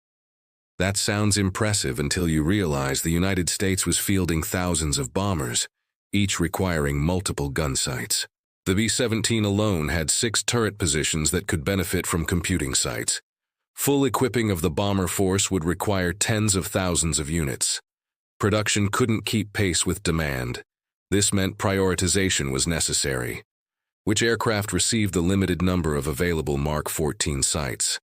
That sounds impressive until you realize the United States was fielding thousands of bombers, each requiring multiple gun sights. The B-17 alone had 6 turret positions that could benefit from computing sights. Full equipping of the bomber force would require tens of thousands of units. Production couldn't keep pace with demand. This meant prioritization was necessary. Which aircraft received the limited number of available Mark 14 sights?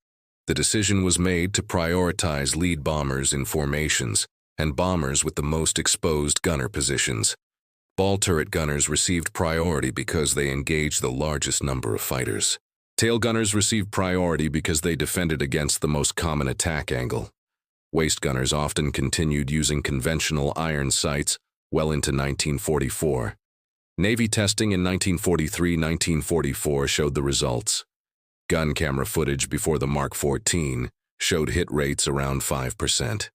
The decision was made to prioritize lead bombers in formations and bombers with the most exposed gunner positions. Ball turret gunners received priority because they engaged the largest number of fighters. Tail gunners received priority because they defended against the most common attack angle. Waist gunners often continued using conventional iron sights well into 1944. Navy testing in 1943-1944 showed the results. Gun camera footage before the Mark 14 showed hit rates around 5%.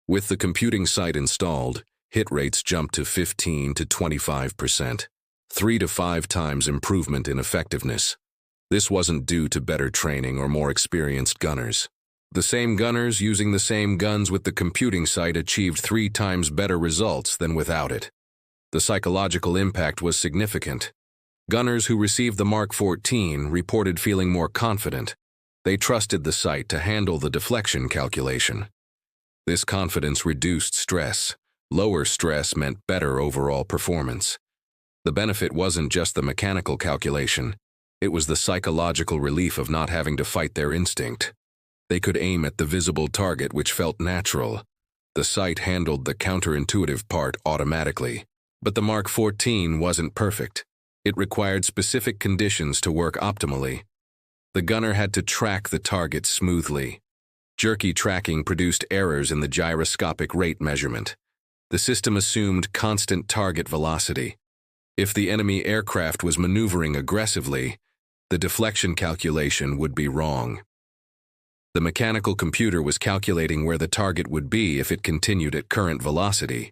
With the computing sight installed, hit rates jumped to 15 to 25%, 3 to 5 times improvement in effectiveness. This wasn't due to better training or more experienced gunners. The same gunners using the same guns with the computing sight achieved 3 times better results than without it. The psychological impact was significant. Gunners who received the Mark 14 reported feeling more confident. They trusted the sight to handle the deflection calculation. This confidence reduced stress. Lower stress meant better overall performance. The benefit wasn't just the mechanical calculation. It was the psychological relief of not having to fight their instinct. They could aim at the visible target, which felt natural. The sight handled the counterintuitive part automatically. But the Mark 14 wasn't perfect. It required specific conditions to work optimally. The gunner had to track the target smoothly. Jerky tracking produced errors in the gyroscopic rate measurement. The system assumed constant target velocity. If the enemy aircraft was maneuvering aggressively, the deflection calculation would be wrong. The mechanical computer was calculating where the target would be if it continued at current velocity.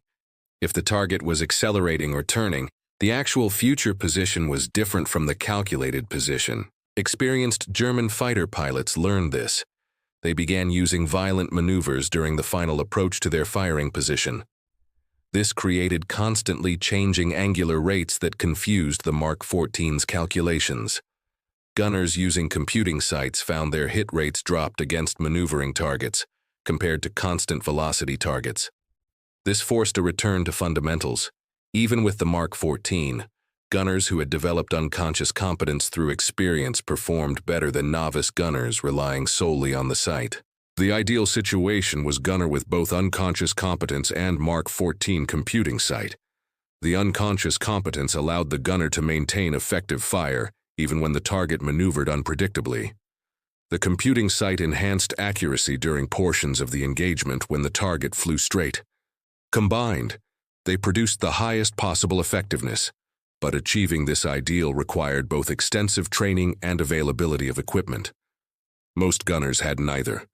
If the target was accelerating or turning, the actual future position was different from the calculated position. Experienced German fighter pilots learned this. They began using violent maneuvers during the final approach to their firing position. This created constantly changing angular rates that confused the Mark 14's calculations. Gunners using computing sights found their hit rates dropped against maneuvering targets, compared to constant velocity targets. This forced a return to fundamentals. Even with the Mark 14, gunners who had developed unconscious competence through experience performed better than novice gunners relying solely on the sight. The ideal situation was gunner with both unconscious competence and Mark 14 computing sight. The unconscious competence allowed the gunner to maintain effective fire even when the target maneuvered unpredictably. The computing sight enhanced accuracy during portions of the engagement when the target flew straight. Combined, they produced the highest possible effectiveness, but achieving this ideal required both extensive training and availability of equipment. Most gunners had neither.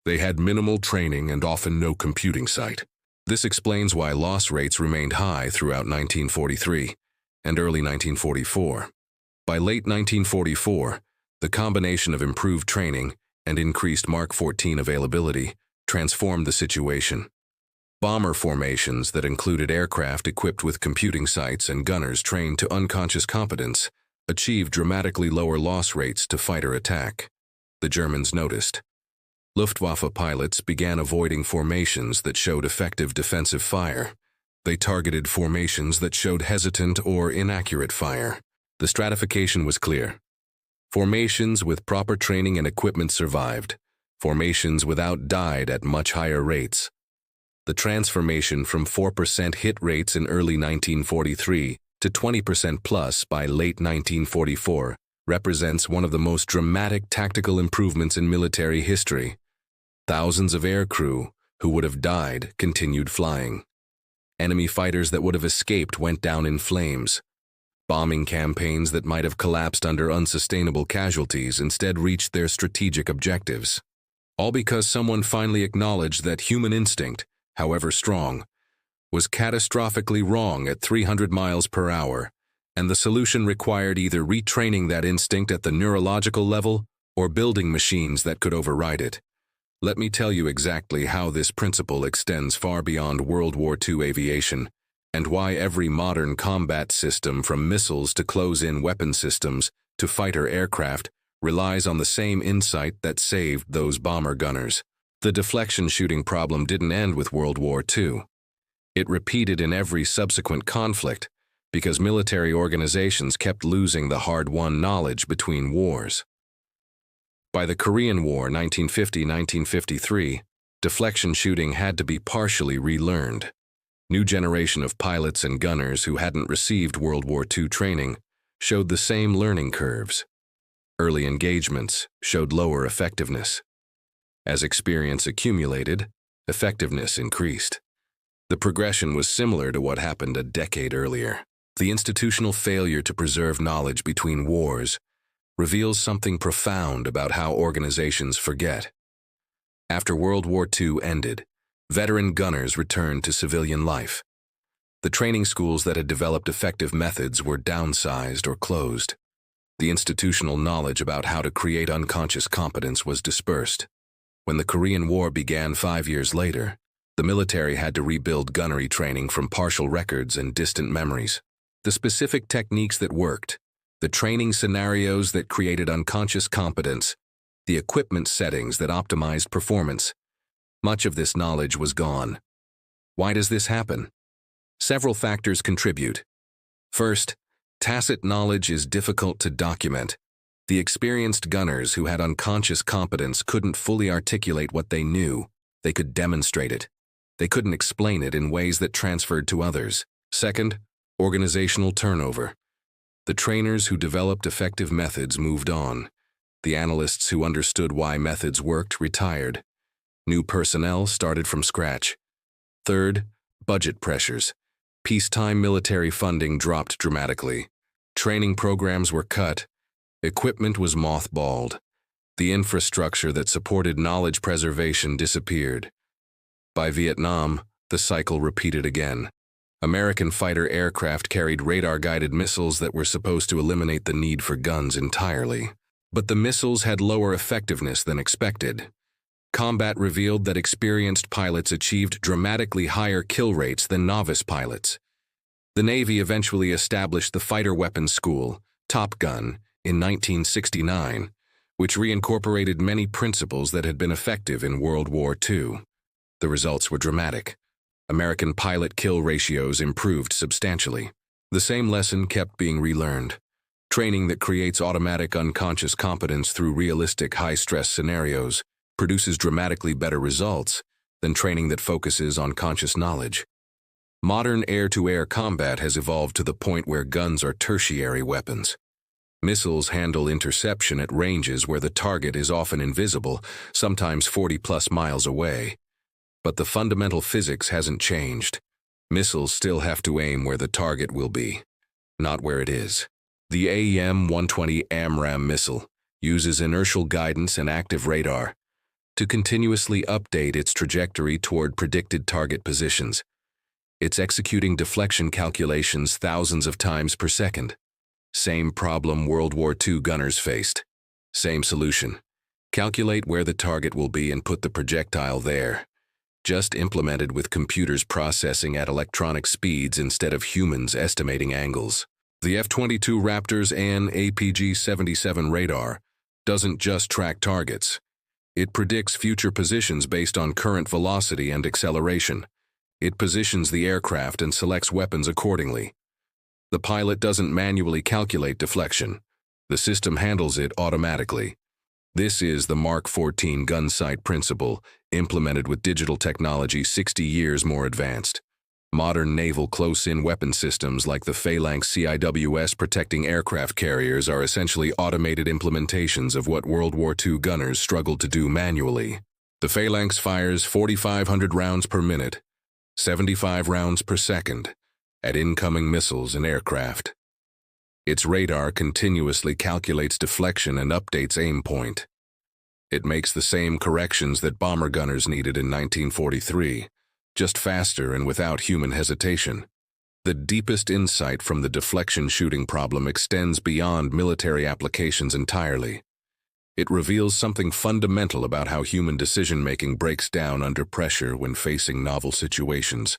They had minimal training and often no computing sight. This explains why loss rates remained high throughout 1943 and early 1944. By late 1944, the combination of improved training and increased Mark 14 availability transformed the situation. Bomber formations that included aircraft equipped with computing sights and gunners trained to unconscious competence achieved dramatically lower loss rates to fighter attack. The Germans noticed. Luftwaffe pilots began avoiding formations that showed effective defensive fire. They targeted formations that showed hesitant or inaccurate fire. The stratification was clear. Formations with proper training and equipment survived. Formations without died at much higher rates. The transformation from 4% hit rates in early 1943 to 20% plus by late 1944 represents one of the most dramatic tactical improvements in military history. Thousands of aircrew who would have died continued flying. Enemy fighters that would have escaped went down in flames. Bombing campaigns that might have collapsed under unsustainable casualties instead reached their strategic objectives. All because someone finally acknowledged that human instinct, however strong, was catastrophically wrong at 300 miles per hour, and the solution required either retraining that instinct at the neurological level or building machines that could override it. Let me tell you exactly how this principle extends far beyond World War II aviation, and why every modern combat system from missiles to close-in weapon systems to fighter aircraft relies on the same insight that saved those bomber gunners. The deflection shooting problem didn't end with World War II. It repeated in every subsequent conflict because military organizations kept losing the hard-won knowledge between wars. By the Korean War 1950-1953, deflection shooting had to be partially relearned. New generation of pilots and gunners who hadn't received World War II training showed the same learning curves. Early engagements showed lower effectiveness. As experience accumulated, effectiveness increased. The progression was similar to what happened a decade earlier. The institutional failure to preserve knowledge between wars reveals something profound about how organizations forget. After World War II ended, veteran gunners returned to civilian life. The training schools that had developed effective methods were downsized or closed. The institutional knowledge about how to create unconscious competence was dispersed. When the Korean War began 5 years later, the military had to rebuild gunnery training from partial records and distant memories. The specific techniques that worked, the training scenarios that created unconscious competence, the equipment settings that optimized performance, much of this knowledge was gone. Why does this happen? Several factors contribute. First, tacit knowledge is difficult to document. The experienced gunners who had unconscious competence couldn't fully articulate what they knew. They could demonstrate it. They couldn't explain it in ways that transferred to others. Second, organizational turnover. The trainers who developed effective methods moved on. The analysts who understood why methods worked retired. New personnel started from scratch. Third, budget pressures. Peacetime military funding dropped dramatically. Training programs were cut. Equipment was mothballed. The infrastructure that supported knowledge preservation disappeared. By Vietnam, the cycle repeated again. American fighter aircraft carried radar-guided missiles that were supposed to eliminate the need for guns entirely. But the missiles had lower effectiveness than expected. Combat revealed that experienced pilots achieved dramatically higher kill rates than novice pilots. The Navy eventually established the Fighter Weapons School, Top Gun, in 1969, which reincorporated many principles that had been effective in World War II. The results were dramatic. American pilot kill ratios improved substantially. The same lesson kept being relearned. Training that creates automatic unconscious competence through realistic high-stress scenarios produces dramatically better results than training that focuses on conscious knowledge. Modern air-to-air combat has evolved to the point where guns are tertiary weapons. Missiles handle interception at ranges where the target is often invisible, sometimes 40+ miles away. But the fundamental physics hasn't changed. Missiles still have to aim where the target will be, not where it is. The AEM-120 AMRAAM missile uses inertial guidance and active radar to continuously update its trajectory toward predicted target positions. It's executing deflection calculations thousands of times per second. Same problem World War II gunners faced. Same solution. Calculate where the target will be and put the projectile there. Just implemented with computers processing at electronic speeds instead of humans estimating angles. The F-22 Raptor's AN APG-77 radar doesn't just track targets. It predicts future positions based on current velocity and acceleration. It positions the aircraft and selects weapons accordingly. The pilot doesn't manually calculate deflection. The system handles it automatically. This is the Mark 14 Gunsight principle, implemented with digital technology 60 years more advanced. Modern naval close-in weapon systems like the Phalanx CIWS protecting aircraft carriers are essentially automated implementations of what World War II gunners struggled to do manually. The Phalanx fires 4,500 rounds per minute, 75 rounds per second, at incoming missiles and aircraft. Its radar continuously calculates deflection and updates aim point. It makes the same corrections that bomber gunners needed in 1943, just faster and without human hesitation. The deepest insight from the deflection shooting problem extends beyond military applications entirely. It reveals something fundamental about how human decision-making breaks down under pressure when facing novel situations,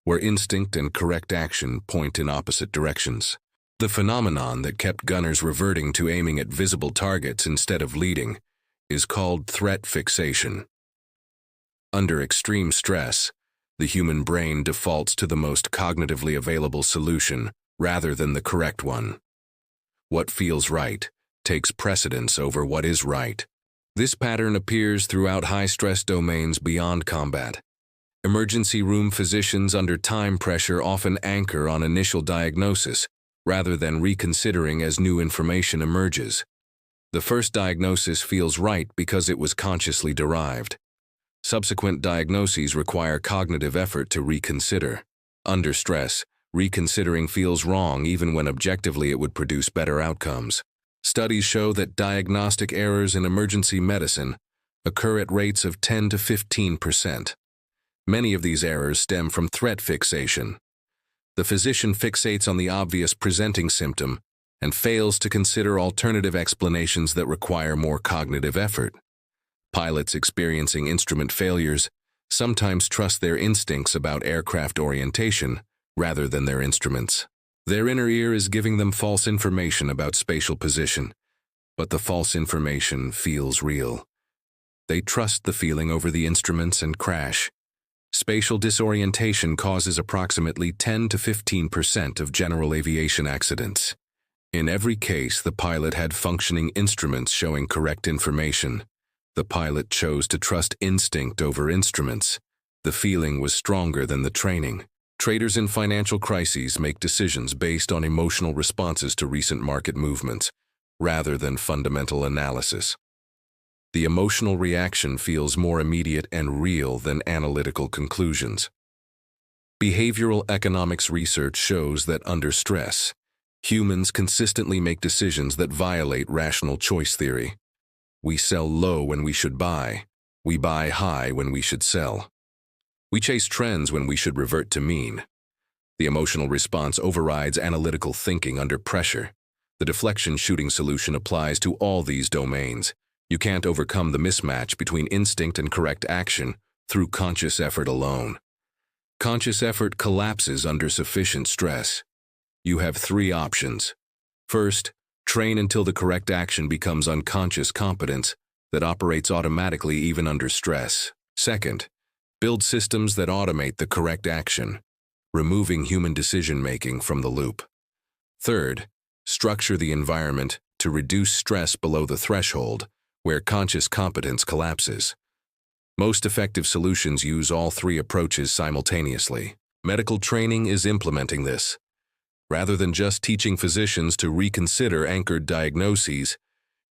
where instinct and correct action point in opposite directions. The phenomenon that kept gunners reverting to aiming at visible targets instead of leading is called threat fixation. Under extreme stress, the human brain defaults to the most cognitively available solution rather than the correct one. What feels right takes precedence over what is right. This pattern appears throughout high-stress domains beyond combat. Emergency room physicians under time pressure often anchor on initial diagnosis rather than reconsidering as new information emerges. The first diagnosis feels right because it was consciously derived. Subsequent diagnoses require cognitive effort to reconsider. Under stress, reconsidering feels wrong even when objectively it would produce better outcomes. Studies show that diagnostic errors in emergency medicine occur at rates of 10 to 15%. Many of these errors stem from threat fixation. The physician fixates on the obvious presenting symptom and fails to consider alternative explanations that require more cognitive effort. Pilots experiencing instrument failures sometimes trust their instincts about aircraft orientation rather than their instruments. Their inner ear is giving them false information about spatial position, but the false information feels real. They trust the feeling over the instruments and crash. Spatial disorientation causes approximately 10 to 15% of general aviation accidents. In every case, the pilot had functioning instruments showing correct information. The pilot chose to trust instinct over instruments. The feeling was stronger than the training. Traders in financial crises make decisions based on emotional responses to recent market movements, rather than fundamental analysis. The emotional reaction feels more immediate and real than analytical conclusions. Behavioral economics research shows that under stress, humans consistently make decisions that violate rational choice theory. We sell low when we should buy. We buy high when we should sell. We chase trends when we should revert to mean. The emotional response overrides analytical thinking under pressure. The deflection shooting solution applies to all these domains. You can't overcome the mismatch between instinct and correct action through conscious effort alone. Conscious effort collapses under sufficient stress. You have three options. First, train until the correct action becomes unconscious competence that operates automatically even under stress. Second, build systems that automate the correct action, removing human decision-making from the loop. Third, structure the environment to reduce stress below the threshold where conscious competence collapses. Most effective solutions use all three approaches simultaneously. Medical training is implementing this. Rather than just teaching physicians to reconsider anchored diagnoses,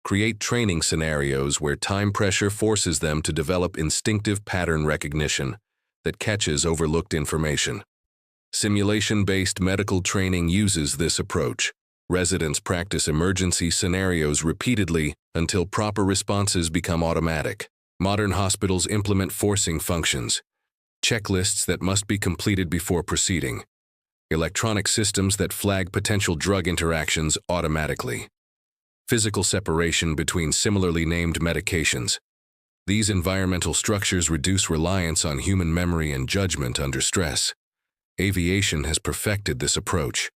create training scenarios where time pressure forces them to develop instinctive pattern recognition that catches overlooked information. Simulation-based medical training uses this approach. Residents practice emergency scenarios repeatedly until proper responses become automatic. Modern hospitals implement forcing functions, checklists that must be completed before proceeding, electronic systems that flag potential drug interactions automatically, physical separation between similarly named medications. These environmental structures reduce reliance on human memory and judgment under stress. Aviation has perfected this approach.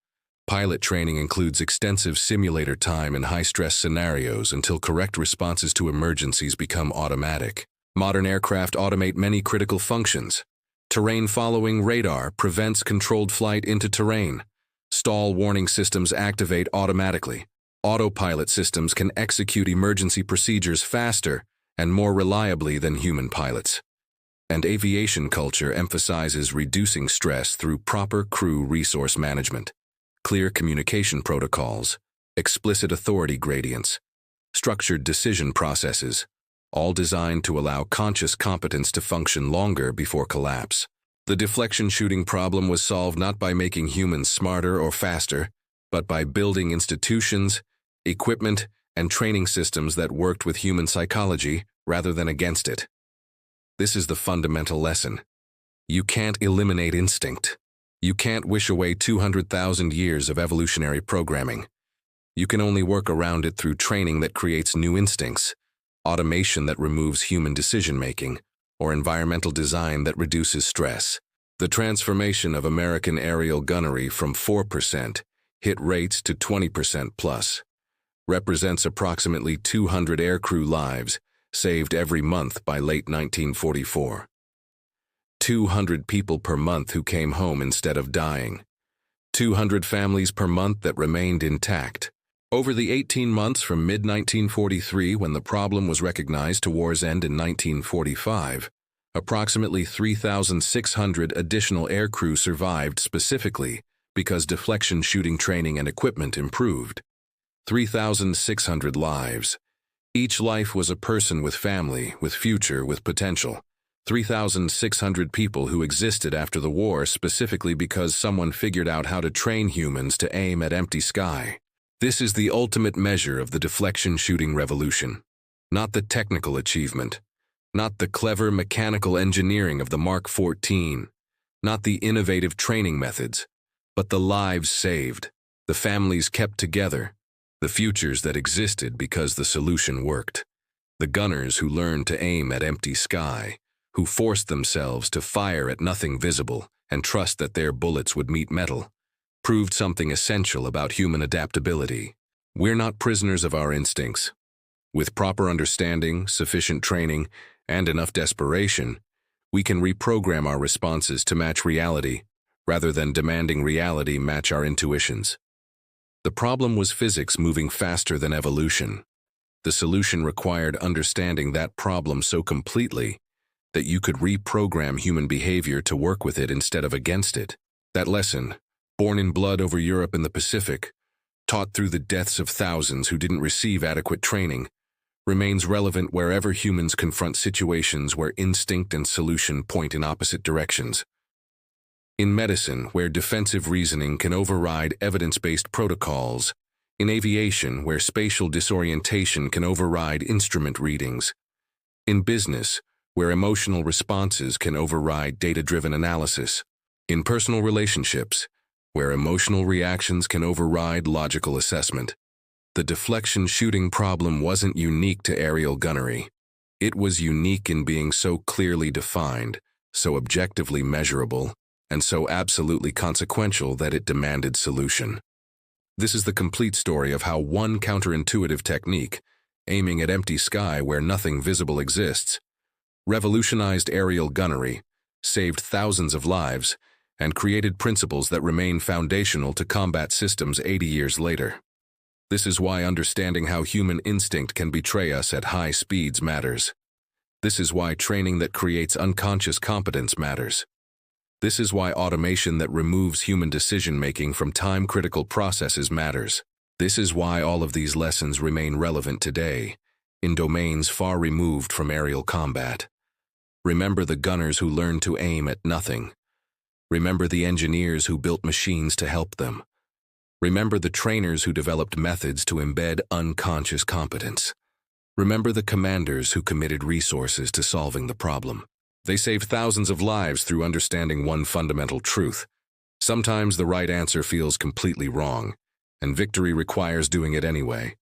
Pilot training includes extensive simulator time in high-stress scenarios until correct responses to emergencies become automatic. Modern aircraft automate many critical functions. Terrain-following radar prevents controlled flight into terrain. Stall warning systems activate automatically. Autopilot systems can execute emergency procedures faster and more reliably than human pilots. And aviation culture emphasizes reducing stress through proper crew resource management, clear communication protocols, explicit authority gradients, structured decision processes, all designed to allow conscious competence to function longer before collapse. The deflection shooting problem was solved not by making humans smarter or faster, but by building institutions, equipment, and training systems that worked with human psychology rather than against it. This is the fundamental lesson. You can't eliminate instinct. You can't wish away 200,000 years of evolutionary programming. You can only work around it through training that creates new instincts, automation that removes human decision-making, or environmental design that reduces stress. The transformation of American aerial gunnery from 4% hit rates to 20% plus represents approximately 200 aircrew lives saved every month by late 1944. 200 people per month who came home instead of dying. 200 families per month that remained intact. Over the 18 months from mid-1943, when the problem was recognized, to war's end in 1945, approximately 3,600 additional aircrew survived specifically because deflection shooting training and equipment improved. 3,600 lives. Each life was a person with family, with future, with potential. 3,600 people who existed after the war specifically because someone figured out how to train humans to aim at empty sky. This is the ultimate measure of the deflection shooting revolution. Not the technical achievement, not the clever mechanical engineering of the Mark 14, not the innovative training methods, but the lives saved, the families kept together, the futures that existed because the solution worked. The gunners who learned to aim at empty sky, who forced themselves to fire at nothing visible and trust that their bullets would meet metal, proved something essential about human adaptability. We're not prisoners of our instincts. With proper understanding, sufficient training, and enough desperation, we can reprogram our responses to match reality, rather than demanding reality match our intuitions. The problem was physics moving faster than evolution. The solution required understanding that problem so completely that you could reprogram human behavior to work with it instead of against it. That lesson, born in blood over Europe and the Pacific, taught through the deaths of thousands who didn't receive adequate training, remains relevant wherever humans confront situations where instinct and solution point in opposite directions. In medicine, where defensive reasoning can override evidence-based protocols. In aviation, where spatial disorientation can override instrument readings. In business, where emotional responses can override data-driven analysis. In personal relationships, where emotional reactions can override logical assessment. The deflection shooting problem wasn't unique to aerial gunnery. It was unique in being so clearly defined, so objectively measurable, and so absolutely consequential that it demanded solution. This is the complete story of how one counterintuitive technique, aiming at empty sky where nothing visible exists, revolutionized aerial gunnery, saved thousands of lives, and created principles that remain foundational to combat systems 80 years later. This is why understanding how human instinct can betray us at high speeds matters. This is why training that creates unconscious competence matters. This is why automation that removes human decision-making from time-critical processes matters. This is why all of these lessons remain relevant today, in domains far removed from aerial combat. Remember the gunners who learned to aim at nothing. Remember the engineers who built machines to help them. Remember the trainers who developed methods to embed unconscious competence. Remember the commanders who committed resources to solving the problem. They saved thousands of lives through understanding one fundamental truth. Sometimes the right answer feels completely wrong, and victory requires doing it anyway.